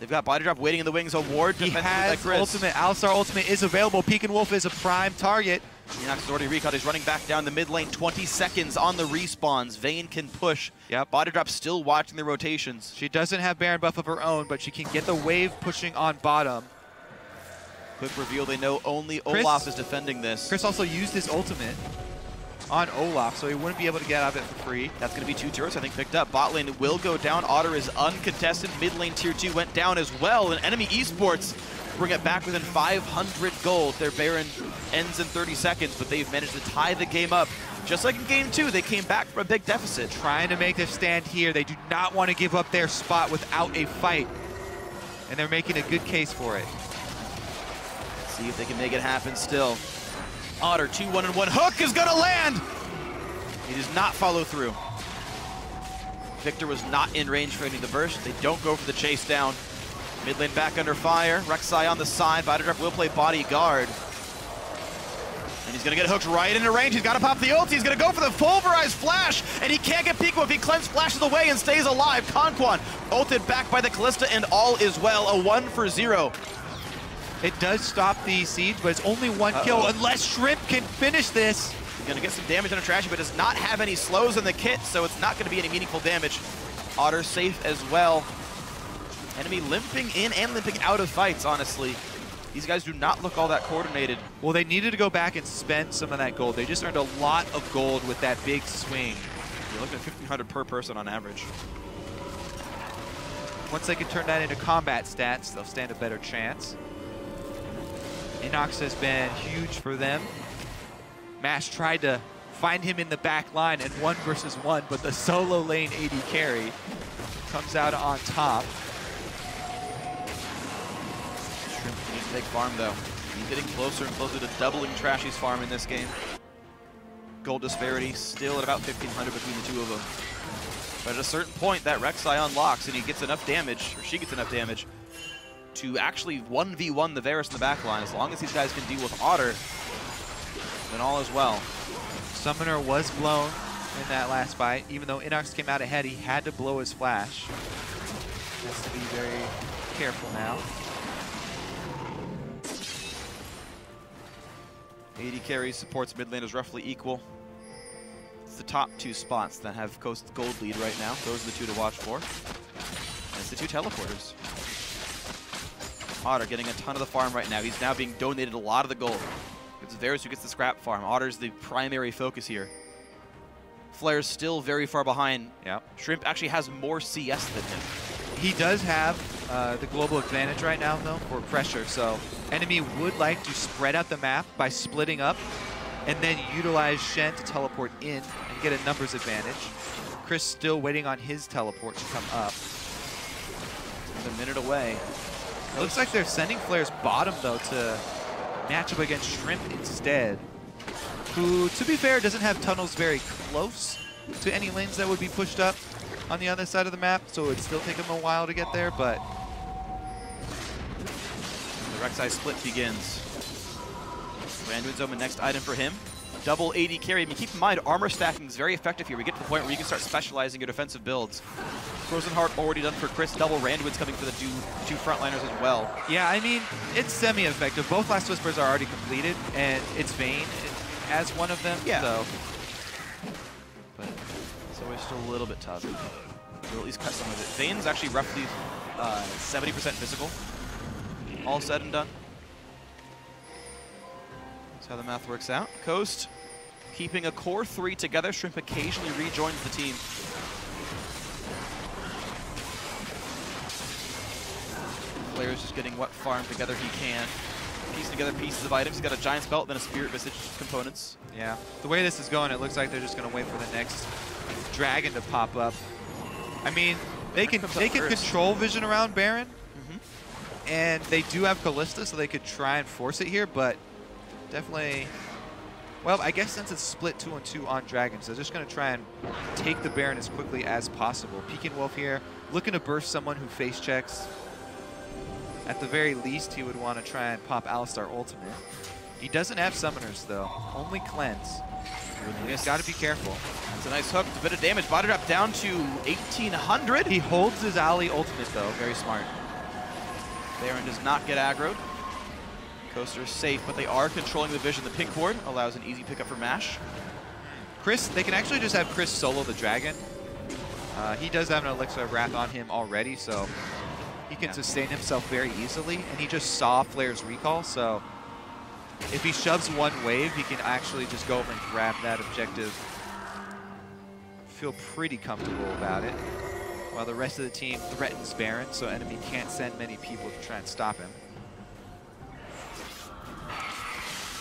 They've got Body Drop waiting in the wings. A ward. He has ultimate. Alistar ultimate is available. Pekin Wolf is a prime target. Inox is already recaught. He's running back down the mid lane. 20 seconds on the respawns. Vayne can push. Yep. Body Drop still watching the rotations. She doesn't have Baron buff of her own, but she can get the wave pushing on bottom. Quick reveal, they know only Olaf is defending this. Chris also used his ultimate on Olaf, so he wouldn't be able to get out of it for free. That's going to be 2 turrets, I think, picked up. Bot lane will go down. Otter is uncontested. Mid lane tier 2 went down as well. And NME eSports bring it back within 500 gold. Their Baron ends in 30 seconds, but they've managed to tie the game up. Just like in game 2, they came back from a big deficit. Trying to make their stand here. They do not want to give up their spot without a fight. And they're making a good case for it. See if they can make it happen still. Otter, 2-1-1. Hook is gonna land! He does not follow through. Victor was not in range for any of the burst. They don't go for the chase down. Mid lane back under fire. Rek'Sai on the side. Bodydrop will play bodyguard. And he's gonna get hooked right into range. He's gotta pop the ult. He's gonna go for the pulverized flash, and he can't get Pico if he cleanse flashes away and stays alive. Conquan ulted back by the Callista, and all is well. A 1-for-0. It does stop the siege, but it's only 1 kill unless Shrimp can finish this. He's gonna get some damage on a Trashy, but does not have any slows in the kit, so it's not gonna be any meaningful damage. Otter safe as well. Enemy limping in and limping out of fights, honestly. These guys do not look all that coordinated. Well, they needed to go back and spend some of that gold. They just earned a lot of gold with that big swing. You're looking at 1,500 per person on average. Once they can turn that into combat stats, they'll stand a better chance. Inox has been huge for them. Mash tried to find him in the back line and 1 versus 1, but the solo lane AD carry comes out on top. Shrimp needs to take farm though. He's getting closer and closer to doubling Trashy's farm in this game. Gold disparity still at about 1,500 between the two of them. But at a certain point, that Rek'Sai unlocks and he gets enough damage, or she gets enough damage, to actually 1v1 the Varus in the back line. As long as these guys can deal with Otter, then all is well. Summoner was blown in that last fight. Even though Inox came out ahead, he had to blow his flash. Has to be very careful now. AD carries, supports mid lane is roughly equal. It's the top 2 spots that have Coast gold lead right now. Those are the 2 to watch for. And it's the 2 teleporters. Otter getting a ton of the farm right now. He's now being donated a lot of the gold. It's Varus who gets the scrap farm. Otter's the primary focus here. Flair's still very far behind. Yep. Shrimp actually has more CS than him. He does have the global advantage right now, though, for pressure. So enemy would like to spread out the map by splitting up and then utilize Shen to teleport in and get a numbers advantage. Chris still waiting on his teleport to come up. He's a minute away. It looks like they're sending Flair's bottom, though, to match up against Shrimp instead, who, to be fair, doesn't have tunnels very close to any lanes that would be pushed up on the other side of the map, so it would still take him a while to get there, but... The Rek'Sai split begins. Randuin's Omen, next item for him. Double AD carry. I mean, keep in mind, armor stacking is very effective here. We get to the point where you can start specializing your defensive builds. Frozen Heart already done for Chris. Double Randuin's coming for the two frontliners as well. Yeah, I mean, it's semi-effective. Both Last Whispers are already completed, and it's Vayne as one of them. Yeah. So. But it's always still a little bit tough. We'll at least cut some of it. Vayne's actually roughly 70% physical. All said and done. That's how the math works out. Coast keeping a core 3 together. Shrimp occasionally rejoins the team. Players just getting what farm together he can. Piecing together pieces of items. He's got a Giant's Belt, then a Spirit Visage components. Yeah, the way this is going, it looks like they're just going to wait for the next dragon to pop up. I mean, they can control vision around Baron, and they do have Callista, so they could try and force it here, but definitely, well, I guess since it's split 2-on-2 on dragons, they're just going to try and take the Baron as quickly as possible. Pekin Wolf here, looking to burst someone who face checks. At the very least, he would want to try and pop Alistar ultimate. He doesn't have summoners, though, only cleanse. He's got to be careful. It's a nice hook, a bit of damage. Body drop down to 1,800. He holds his alley ultimate though, very smart. Baron does not get aggroed. Coaster's safe, but they are controlling the vision. The pink ward allows an easy pickup for Mash. Chris, they can actually just have Chris solo the dragon. He does have an Elixir of Wrath on him already, so he can sustain himself very easily. And he just saw Flair's recall, so if he shoves one wave, he can actually just go over and grab that objective. Feel pretty comfortable about it. While the rest of the team threatens Baron, so enemy can't send many people to try and stop him.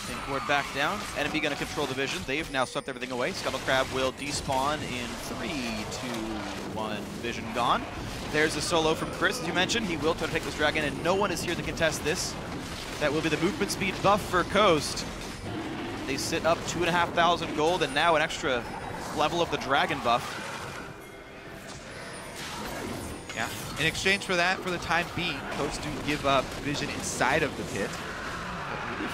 Pink ward back down. Enemy going to control the vision. They've now swept everything away. Scuttle Crab will despawn in 3, 2, 1. Vision gone. There's a solo from Chris, as you mentioned. He will try to take this dragon, and no one is here to contest this. That will be the movement speed buff for Coast. They sit up 2,500 gold, and now an extra level of the dragon buff. Yeah. In exchange for that, for the time being, Coast do give up vision inside of the pit.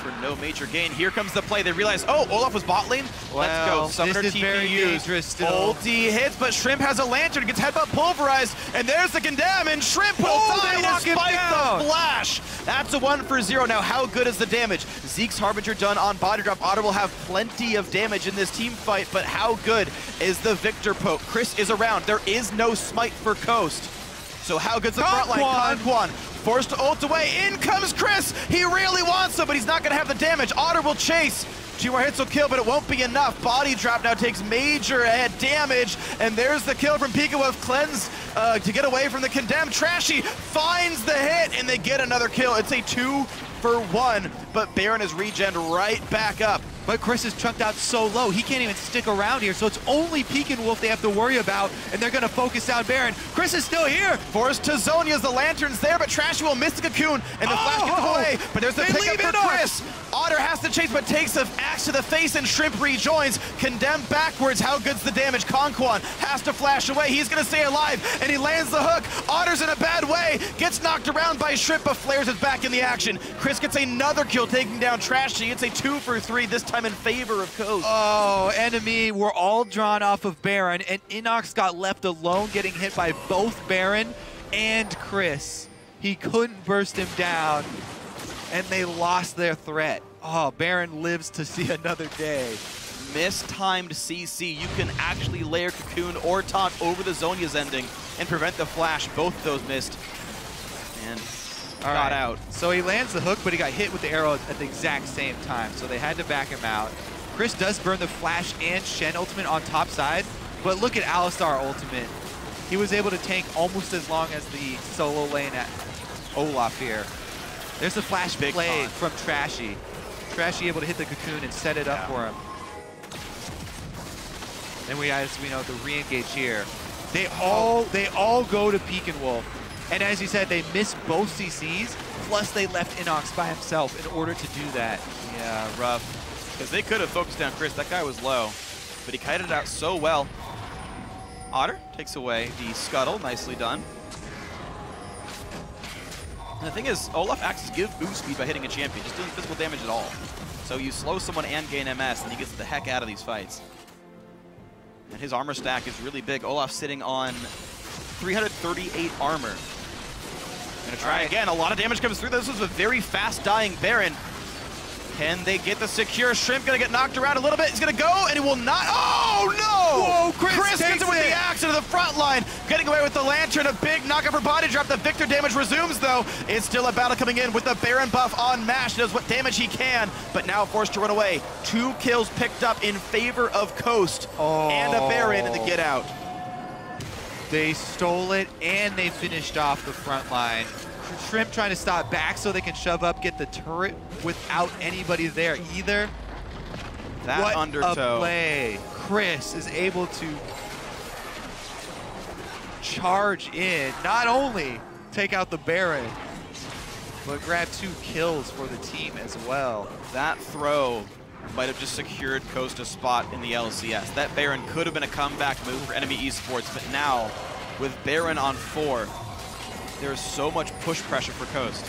For no major gain. Here comes the play. They realize, oh, Olaf was bot lane. Let's go. Summoner this is very dangerous still. Ulti hits, but Shrimp has a lantern. Gets headbutt pulverized, and there's the condemn, and Shrimp will die despite the flash. That's a 1-for-0. Now, how good is the damage? Zeke's Harbinger done on body drop. Otter will have plenty of damage in this team fight, but how good is the Victor poke? Chris is around. There is no smite for Coast. So how good's the front line? Conquan forced to ult away. In comes Chris. He really wants him, but he's not going to have the damage. Otter will chase. 2 more hits will kill, but it won't be enough. Body drop now takes major head damage, and there's the kill from Pika with Cleanse to get away from the condemned. Trashy finds the hit, and they get another kill. It's a 2-for-1, but Baron is regen right back up. But Chris is chunked out so low, he can't even stick around here, so it's only Peek and Wolf they have to worry about, and they're going to focus down Baron. Chris is still here. Forced to Zonia's, the lantern's there, but Trashy will miss the cocoon, and the flash gets away, but there's the pickup for Chris. Otter has to chase, but takes an axe to the face, and Shrimp rejoins. Condemned backwards. How good's the damage? Conquan has to flash away. He's going to stay alive, and he lands the hook. Otter's in a bad way. Gets knocked around by Shrimp, but Flares is back in the action. Chris gets another kill, taking down Trashy. It's a 2-for-3, this time in favor of Coast. Oh, enemy were all drawn off of Baron, and Inox got left alone, getting hit by both Baron and Chris. He couldn't burst him down, and they lost their threat. Oh, Baron lives to see another day. Mistimed CC. You can actually layer Cocoon or Taunt over the Zonia's ending and prevent the flash. Both of those missed. And got out. So he lands the hook, but he got hit with the arrow at the exact same time, so they had to back him out. Chris does burn the flash and Shen ultimate on top side, but look at Alistar ultimate. He was able to tank almost as long as the solo lane at Olaf here. There's the flash play from Trashy. Trashy able to hit the cocoon and set it up for him. And as we know, the re-engage here. They all go to Peek and Wolf. And as you said, they missed both CCs, plus they left Inox by himself in order to do that. Yeah, rough. Because they could have focused down Chris. That guy was low, but he kited it out so well. Otter takes away the scuttle. Nicely done. And the thing is, Olaf axes give boost speed by hitting a champion, just doing physical damage at all. So you slow someone and gain MS, and he gets the heck out of these fights. And his armor stack is really big. Olaf sitting on 338 armor. Gonna try again. A lot of damage comes through. This was a very fast-dying Baron. Can they get the secure? Shrimp gonna get knocked around a little bit. He's gonna go, and he will not. Oh no! Whoa, Chris gets it with the axe into the front line, getting away with the lantern. A big knockout for body drop. The Victor damage resumes though. It's still a battle coming in with the Baron buff on Mash. Does what damage he can, but now forced to run away. 2 kills picked up in favor of Coast and a Baron in the get out. They stole it and they finished off the front line. Shrimp trying to stop back so they can shove up, get the turret without anybody there either. That undertow. A play. Chris is able to charge in, not only take out the Baron, but grab 2 kills for the team as well. That throw might have just secured Coast a spot in the LCS. That Baron could have been a comeback move for NME eSports, but now with Baron on 4, there's so much push pressure for Coast.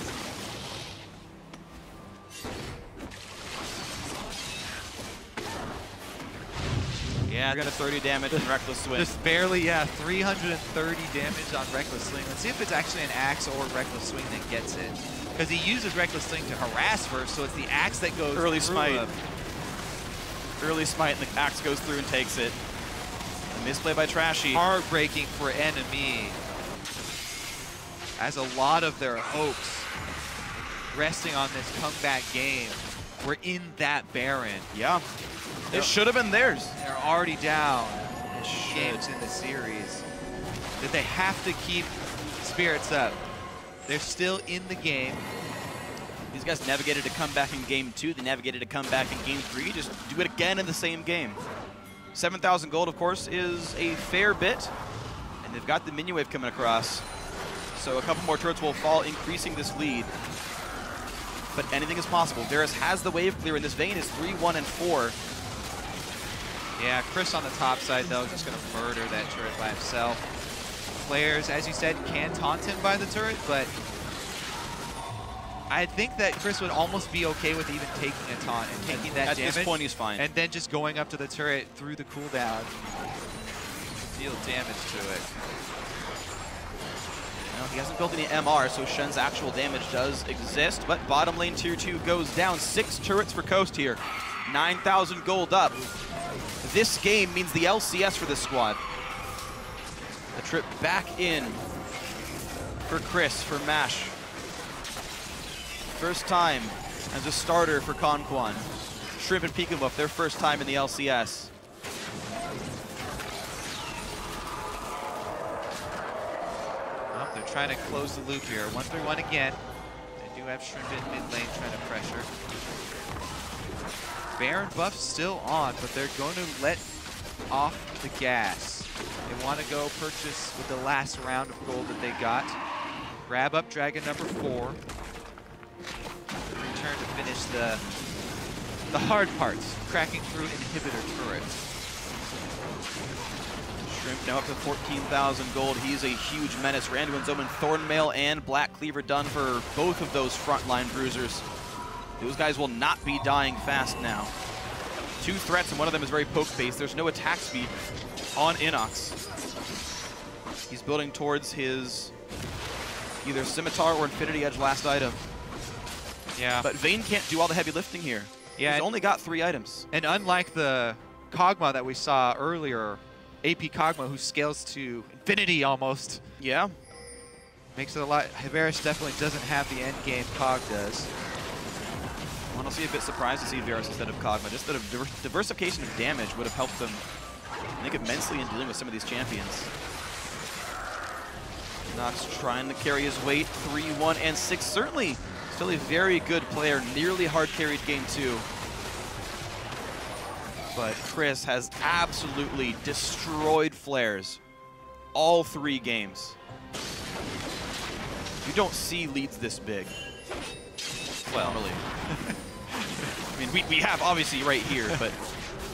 Yeah. 330 damage in Reckless Swing. Just barely, yeah, 330 damage on Reckless Swing. Let's see if it's actually an Axe or Reckless Swing that gets it. Because he uses Reckless Swing to harass first, so it's the Axe that goes Early through smite. him. Early smite, and the Axe goes through and takes it. A misplay by Trashy. Heartbreaking for NME, as a lot of their hopes resting on this comeback game were in that Baron. Yeah. It should have been theirs. They're already down games in the series. That they have to keep spirits up. They're still in the game. These guys navigated a comeback in game 2. They navigated a comeback in game 3. Just do it again in the same game. 7,000 gold, of course, is a fair bit. And they've got the minion wave coming across. So a couple more turrets will fall, increasing this lead. But anything is possible. Varus has the wave clear, and this Vayne is 3-1 and 4. Yeah, Chris on the top side, though, just going to murder that turret by himself. Players, as you said, can taunt him by the turret, but I think that Chris would almost be okay with even taking a taunt and taking that damage. At this point, he's fine. And then just going up to the turret through the cooldown. Deal damage to it. Well, he hasn't built any MR, so Shen's actual damage does exist, but bottom lane tier 2 goes down. 6 turrets for Coast here. 9,000 gold up. This game means the LCS for this squad. The trip back in for Chris, for MASH. First time as a starter for Conquan. Shrimp and Peekaboo, their first time in the LCS. Well, they're trying to close the loop here. 1-3-1 again. They do have Shrimp in mid lane trying to pressure. Baron buff still on, but they're going to let off the gas. They want to go purchase with the last round of gold that they got. Grab up Dragon number 4. Return to finish the hard parts, cracking through inhibitor turrets. Shrimp now up to 14,000 gold. He's a huge menace. Randuin's Omen, Thornmail, and Black Cleaver done for both of those frontline bruisers. Those guys will not be dying fast now. 2 threats, and one of them is very poke-based. There's no attack speed on Inox. He's building towards his either Scimitar or Infinity Edge last item. Yeah. But Vayne can't do all the heavy lifting here. Yeah, He's only got 3 items. And unlike the Kog'Maw that we saw earlier, AP Kog'Maw, who scales to infinity almost. Yeah. Makes it a lot. Varus definitely doesn't have the end game Kog does. Honestly, a bit surprised to see Varus instead of Kog'Maw. Just that a diversification of damage would have helped them, I think, immensely in dealing with some of these champions. Nox trying to carry his weight, 3-1 and 6. Certainly still a very good player, nearly hard carried game 2. But Chris has absolutely destroyed Flares all 3 games. You don't see leads this big. Well, really. I mean, we have obviously right here, but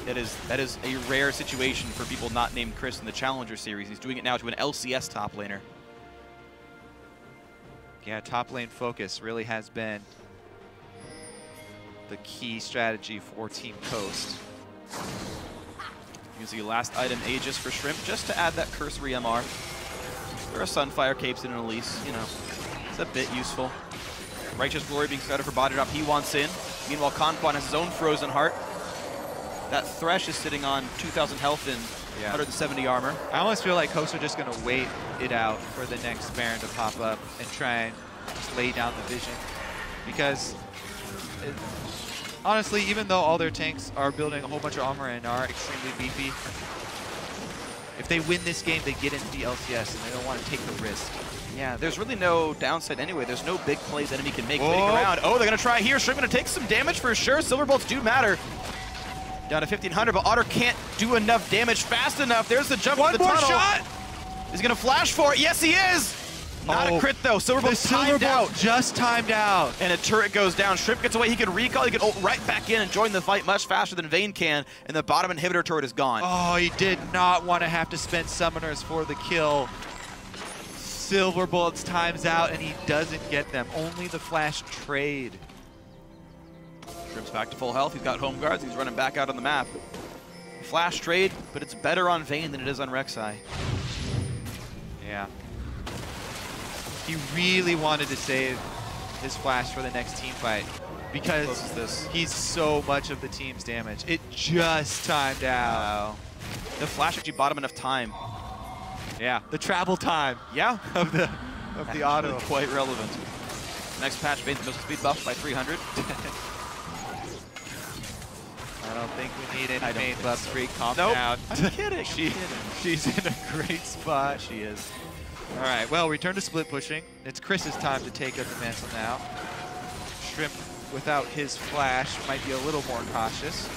that is a rare situation for people not named Chris in the Challenger Series. He's doing it now to an LCS top laner. Yeah, top lane focus really has been the key strategy for Team Coast. You can see last item Aegis for Shrimp, just to add that cursory MR. There are Sunfire capes and an Elise, you know, it's a bit useful. Righteous Glory being started for body drop, he wants in. Meanwhile, Conquan has his own Frozen Heart. That Thresh is sitting on 2,000 health and 170 armor. I almost feel like Coast are just going to wait it out for the next Baron to pop up and try and just lay down the vision. Because, honestly, even though all their tanks are building a whole bunch of armor and are extremely beefy, if they win this game, they get into the LCS and they don't want to take the risk. Yeah, there's really no downside anyway. There's no big plays enemy can make waiting around. Oh, they're going to try here. Shrimp going to take some damage for sure. Silver Bolts do matter. Down to 1,500, but Otter can't do enough damage fast enough. There's the jump to the tunnel. One more shot! He's going to flash for it. Yes, he is! Not a crit, though. Silver Bolt's timed out. Just timed out. And a turret goes down. Shrimp gets away. He can recall. He can ult right back in and join the fight much faster than Vayne can. And the bottom inhibitor turret is gone. Oh, he did not want to have to spend summoners for the kill. Silver Bullets times out, and he doesn't get them. Only the flash trade. Shrimp's back to full health. He's got home guards. He's running back out on the map. flash trade, but it's better on Vayne than it is on Rek'Sai. Yeah. He really wanted to save his flash for the next team fight because he's so much of the team's damage. It just timed out. The flash actually bought him enough time. Yeah, the travel time. Yeah, of the auto. Quite relevant. Next patch, Vayne's missile speed buff by 300. I don't think we need any main buffs. Phreak, calm nope. down. I'm kidding. She's in a great spot. She is. All right, well, return to split pushing. It's Chris's time to take up the mantle now. Shrimp, without his flash, might be a little more cautious.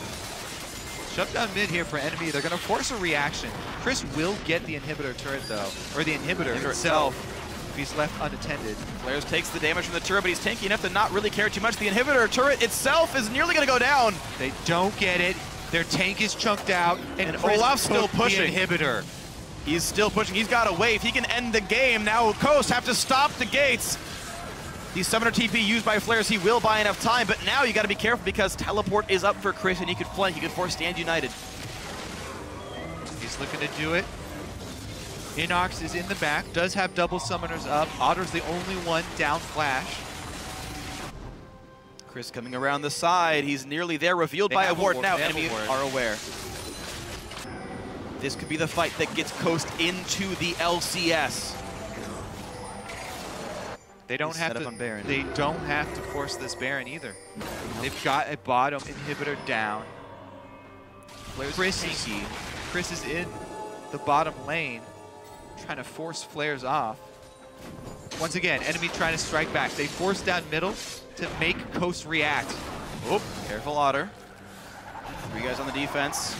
Shut down mid here for NME. They're going to force a reaction. Chris will get the inhibitor turret, though, or the inhibitor itself if he's left unattended. Flares takes the damage from the turret, but he's tanky enough to not really care too much. The inhibitor turret itself is nearly going to go down. They don't get it. Their tank is chunked out, and Olaf's still pushing. The inhibitor. He's still pushing. He's got a wave. He can end the game. Now Coast have to stop the gates. The summoner TP used by Flares, he will buy enough time, but now you got to be careful because teleport is up for Chris, and he could flank. He could force Stand United. He's looking to do it. Inox is in the back, does have double summoners up. Otter's the only one down flash. Chris coming around the side. He's nearly there, revealed by a ward. Now enemies are aware. This could be the fight that gets Coast into the LCS. They don't have to. They don't have to force this Baron either. They've got a bottom inhibitor down. Chris is in the bottom lane, trying to force Flares off. Once again, enemy trying to strike back. They force down middle to make Coast react. Oh, careful Otter. 3 guys on the defense.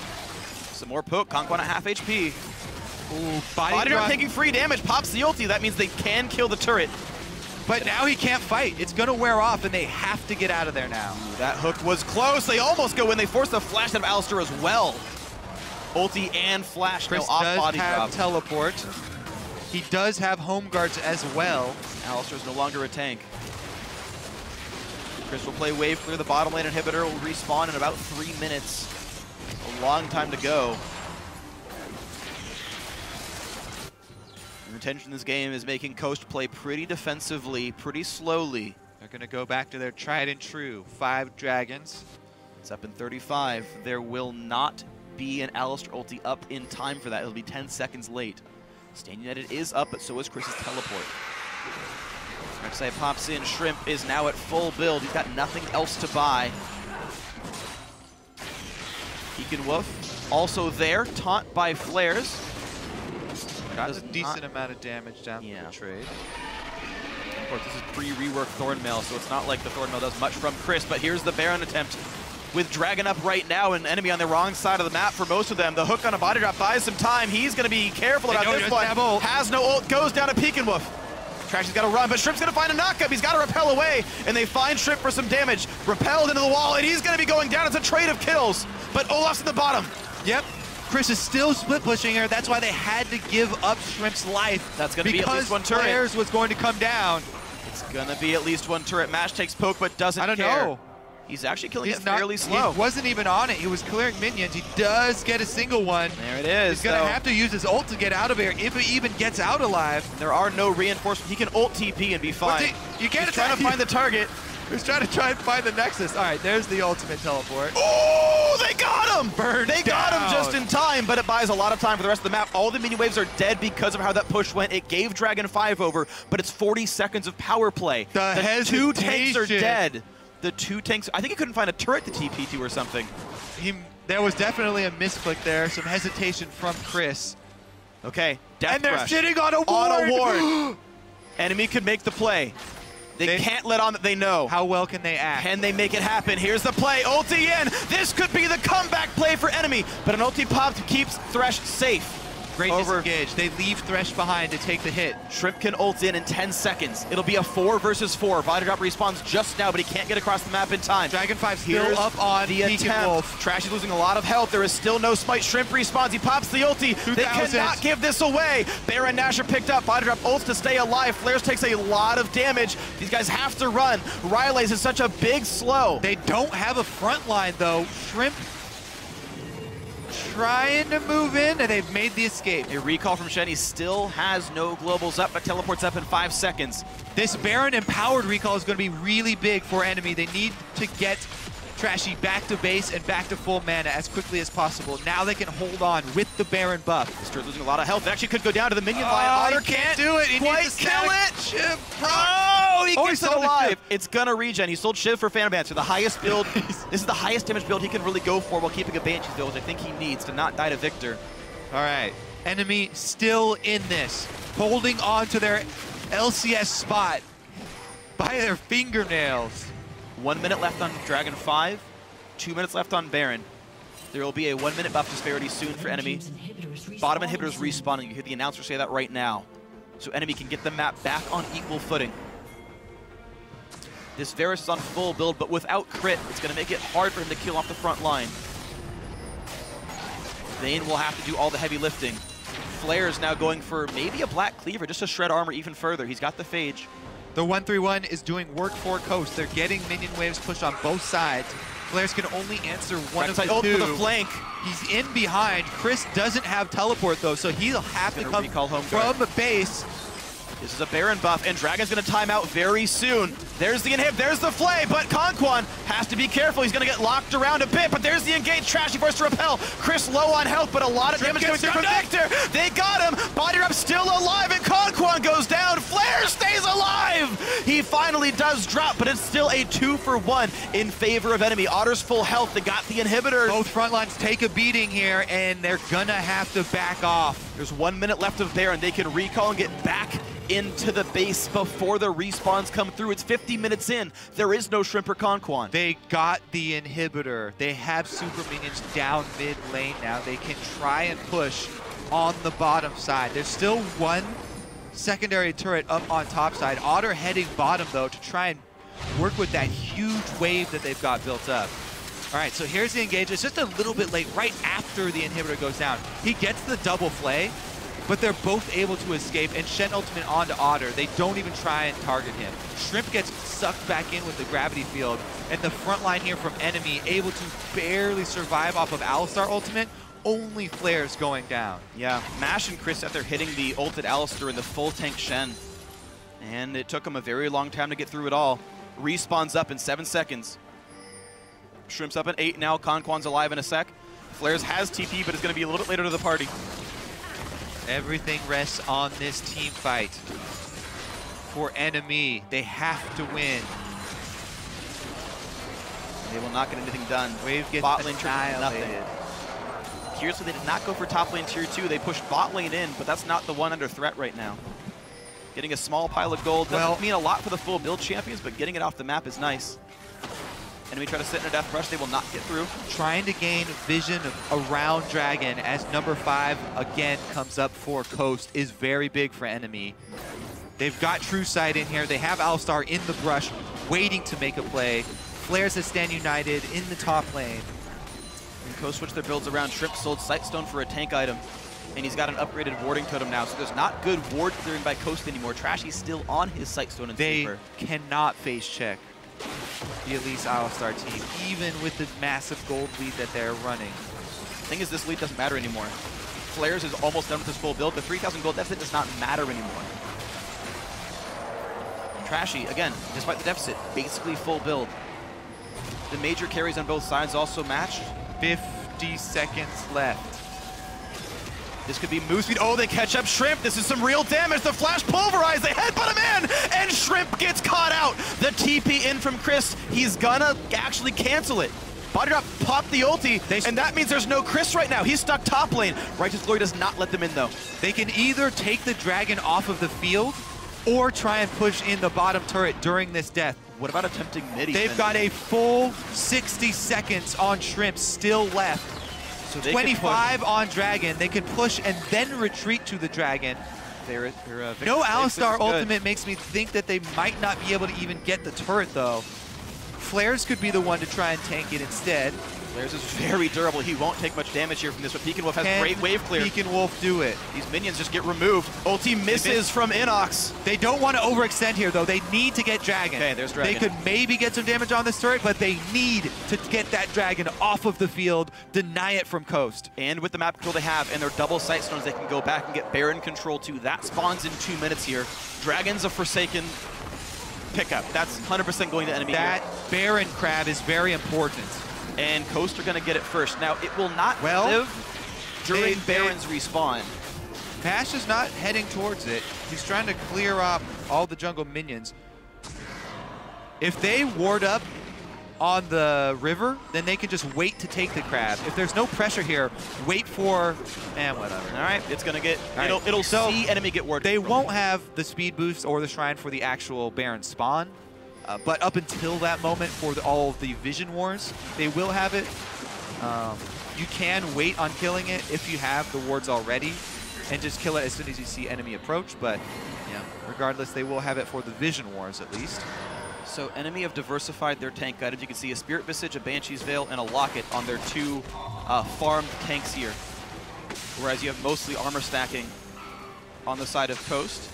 Some more poke. Conquan at half HP. Ooh, body drop taking free damage. Pops the ulti. That means they can kill the turret. But now he can't fight. It's going to wear off, and they have to get out of there now. Ooh, that hook was close. They almost go in. They force the flash out of Alistar as well. Ulti and flash. Chris no off does body have drop. teleport. He does have home guards as well. Alistar's no longer a tank. Chris will play wave clear. The bottom lane inhibitor will respawn in about 3 minutes. A long time to go. Retention in this game is making Coast play pretty defensively, pretty slowly. They're going to go back to their tried and true 5 dragons. It's up in 35. There will not be an Alistar ulti up in time for that. It'll be 10 seconds late. Stand United is up, but so is Chris's teleport. Rek'Sai pops in. Shrimp is now at full build. He's got nothing else to buy. Wolf also there, taunt by Flares. Got a decent amount of damage down from the trade. Of course, this is pre-rework Thornmail, so it's not like the Thornmail does much from Chris, but here's the Baron attempt. With Dragon up right now, an enemy on the wrong side of the map for most of them. The hook on a body drop buys some time. He's going to be careful about this one. Has no ult, goes down to Wolf. Trashy's got to run, but Shrimp's going to find a knockup. He's got to repel away, and they find Shrimp for some damage. Repelled into the wall, and he's going to be going down. It's a trade of kills, but Olaf's in the bottom. Yep. Chris is still split pushing her. That's why they had to give up Shrimp's life. That's going to be at least one turret. Because Flares was going to come down. It's going to be at least one turret. Mash takes poke, but doesn't care. I don't know. He's actually killing it fairly slow. He wasn't even on it. He was clearing minions. He does get a single one. There it is. He's going to have to use his ult to get out of here if he even gets out alive. There are no reinforcements. He can ult TP and be fine. You can't He's trying to find the target. He's trying to find the Nexus. All right, there's the ultimate teleport. Oh, they got him! They got him down. just in time, but it buys a lot of time for the rest of the map. All the minion waves are dead because of how that push went. It gave Dragon 5 over, but it's 40 seconds of power play. The 2 tanks are dead. The 2 tanks, I think he couldn't find a turret to TP to or something. There was definitely a misclick there, some hesitation from Chris. Okay, Death And they're Rush sitting on a ward! On a ward. Enemy could make the play. They can't let on that they know. How well can they act? Can they make it happen? Here's the play, ulti in. This could be the comeback play for enemy, but an ulti pop keeps Thresh safe. Great disengage. They leave Thresh behind to take the hit. Shrimp can ult in 10 seconds. It'll be a 4 versus 4. Body drop respawns just now, but he can't get across the map in time. Dragon 5 still up on the attempt. Trashy's losing a lot of health. There is still no smite. Shrimp respawns. He pops the ulti. They cannot give this away. Baron Nash are picked up. Body drop ults to stay alive. Flares takes a lot of damage. These guys have to run. Ryle's is such a big slow. They don't have a front line, though. Shrimp trying to move in, and they've made the escape. A recall from Shen. He still has no globals up, but teleports up in 5 seconds. This Baron empowered recall is going to be really big for enemy. They need to get Trashy back to base and back to full mana as quickly as possible. Now they can hold on with the Baron buff. Star's losing a lot of health. It actually could go down to the minion line. Otter Otter can't do it. He quite needs to kill stack. it. Oh, he gets it sold alive. Shiv. It's gonna regen. He sold Shiv for Phantom Dancer. The highest build. This is the highest damage build he can really go for while keeping a Banshee's build, which I think he needs to not die to Victor. All right. Enemy still in this, holding on to their LCS spot by their fingernails. 1 minute left on Dragon 5. 2 minutes left on Baron. There will be a 1 minute buff disparity soon for enemy. Bottom inhibitors respawning. You hear the announcer say that right now. So enemy can get the map back on equal footing. This Varus is on full build, but without crit, it's going to make it hard for him to kill off the front line. Vayne will have to do all the heavy lifting. Flair is now going for maybe a Black Cleaver just to shred armor even further. He's got the Phage. The 1-3-1 is doing work for Coast. They're getting minion waves pushed on both sides. Flair's can only answer one of the two. For the flank. He's in behind. Chris doesn't have teleport though, so he'll have to come from base. This is a Baron buff, and Dragon's going to time out very soon. There's the inhib, there's the flay, but Conquan has to be careful. He's going to get locked around a bit, but there's the engage. Trashy forced to repel. Chris low on health, but a lot of damage coming through from Victor. They got him. Body Wrap still alive, and Conquan goes down. Flair stays alive. He finally does drop, but it's still a 2-for-1 in favor of enemy. Otter's full health. They got the inhibitors. Both front lines take a beating here, and they're going to have to back off. There's 1 minute left of Baron. They can recall and get back into the base before the respawns come through. It's 50 minutes in. There is no Shrimp or Conquan. They got the inhibitor. They have super minions down mid lane now. They can try and push on the bottom side. There's still one secondary turret up on top side. Otter heading bottom though to try and work with that huge wave that they've got built up. All right, so here's the engage. It's just a little bit late right after the inhibitor goes down. He gets the double flay, but they're both able to escape, and Shen ultimate onto Otter. They don't even try and target him. Shrimp gets sucked back in with the gravity field, and the front line here from enemy able to barely survive off of Alistar ultimate. Only Flair's going down. Yeah, Mash and Chris out there hitting the ulted Alistar and the full tank Shen. And it took him a very long time to get through it all. Respawns up in 7 seconds. Shrimp's up at 8 now. Conquan's alive in a sec. Flair's has TP, but it's going to be a little bit later to the party. Everything rests on this team fight. For enemy, they have to win. They will not get anything done. Wave gets bot lane annihilated. nothing. Curiously, they did not go for top lane tier 2. They pushed bot lane in, but that's not the one under threat right now. Getting a small pile of gold doesn't mean a lot for the full build champions, but getting it off the map is nice. Enemy try to sit in a death rush, they will not get through. Trying to gain vision around Dragon as number 5 again comes up for Coast is very big for enemy. They've got True Sight in here. They have Alistar in the brush waiting to make a play. Flares that stand united in the top lane. And Coast switched their builds around. Shrimp sold Sightstone for a tank item. And he's got an upgraded warding totem now, so there's not good ward clearing by Coast anymore. Trashy's still on his Sightstone and They cannot face check the Elise Alistar team, even with the massive gold lead that they're running. The thing is, this lead doesn't matter anymore. Flares is almost done with his full build. The 3,000 gold deficit does not matter anymore. Trashy, again, despite the deficit, basically full build. The major carries on both sides also matched. 50 seconds left. This could be move speed. Oh, they catch up Shrimp. This is some real damage. The flash pulverized. They headbutt him in, and Shrimp gets caught out. The TP in from Chris. He's gonna actually cancel it. Body Drop popped the ulti, and that means there's no Chris right now. He's stuck top lane. Righteous Glory does not let them in, though. They can either take the Dragon off of the field or try and push in the bottom turret during this death. What about attempting mid? They've got a full 60 seconds on Shrimp still left. So 25 on Dragon. They can push and then retreat to the Dragon. No Alistar ultimate makes me think that they might not be able to even get the turret, though. Flares could be the one to try and tank it instead. Flares is very durable. He won't take much damage here from this, but Pekin Wolf has great wave clear. Pekin Wolf do it. These minions just get removed. Ulti misses from Inox. They don't want to overextend here, though. They need to get Dragon. Okay, there's Dragon. They could maybe get some damage on this turret, but they need to get that Dragon off of the field, deny it from Coast. And with the map control they have and their double sight stones, they can go back and get Baron control too. That spawns in 2 minutes here. Dragon's a Forsaken pickup. That's 100% going to enemy That here. Baron crab is very important. And Coast are going to get it first. Now, it will not live during Baron's respawn. Pash is not heading towards it. He's trying to clear up all the jungle minions. If they ward up on the river, then they can just wait to take the crab. If there's no pressure here, wait for, whatever. All right, it's going to get, it'll see enemy get warded. They won't have the speed boost or the shrine for the actual Baron spawn. But up until that moment for all of the Vision Wars, they will have it. You can wait on killing it if you have the wards already and just kill it as soon as you see enemy approach. But yeah, regardless, they will have it for the Vision Wars at least. So enemy have diversified their tank items. You can see a Spirit Visage, a Banshee's Veil, and a Locket on their 2 farmed tanks here. Whereas you have mostly armor stacking on the side of Coast.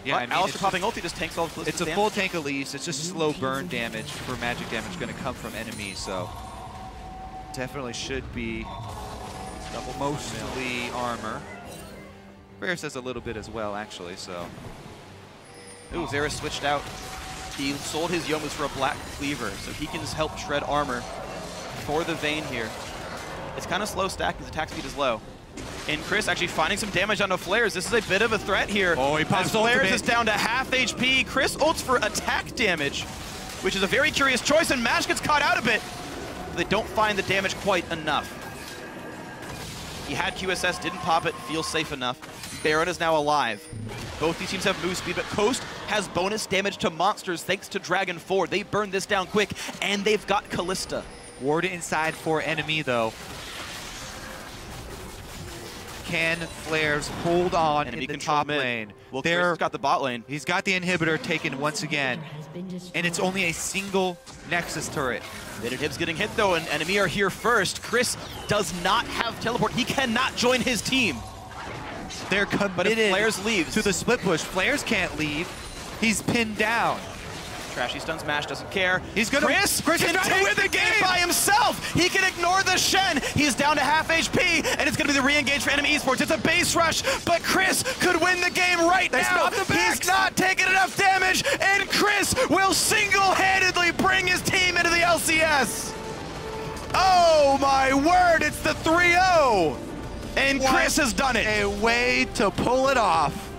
Yeah, I mean, Alistair popping ulti just tanks all the It's a full tank Elise. It's just slow burn damage for magic damage going to come from enemies, so definitely should be mostly armor. Varus has a little bit as well, actually, so. Ooh, Varus switched out. He sold his Yomus for a Black Cleaver, so he can just help shred armor for the Vayne here. It's kind of slow stack because attack speed is low. And Chris actually finding some damage onto Flares. This is a bit of a threat here. Oh, he pops Flares is down to half HP. Chris ults for attack damage, which is a very curious choice, and Mash gets caught out a bit. They don't find the damage quite enough. He had QSS, didn't pop it, feels safe enough. Baron is now alive. Both these teams have move speed, but Coast has bonus damage to monsters thanks to Dragon 4. They burn this down quick, and they've got Callista. Ward inside for enemy, though. Can Flares hold on in the top lane? Well, Chris has got the bot lane. He's got the inhibitor taken once again, and it's only a single Nexus turret. Inhib's getting hit, though, and enemy are here first. Chris does not have teleport. He cannot join his team. They're committed Flares leaves to the split push. Flares can't leave. He's pinned down. Trashy stuns Mash, doesn't care. He's gonna Chris can take the game by himself. He can ignore the Shen. He's down to half HP, and it's gonna be the re-engage for NME eSports. It's a base rush, but Chris could win the game right now. He's not taking enough damage, and Chris will single-handedly bring his team into the LCS. Oh my word, it's the 3-0. And Chris has done it. A way to pull it off.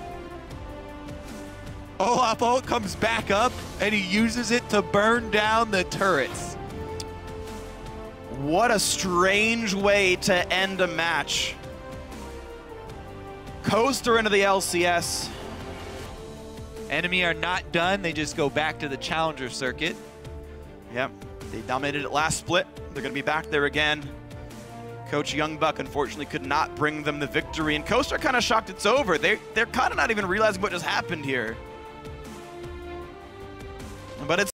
Olaf ult comes back up, and he uses it to burn down the turrets. What a strange way to end a match. Coast are into the LCS. Enemy are not done. They just go back to the challenger circuit. Yep, they dominated it last split. They're going to be back there again. Coach Youngbuck, unfortunately, could not bring them the victory. And Coast are kind of shocked it's over. They're kind of not even realizing what just happened here. But it's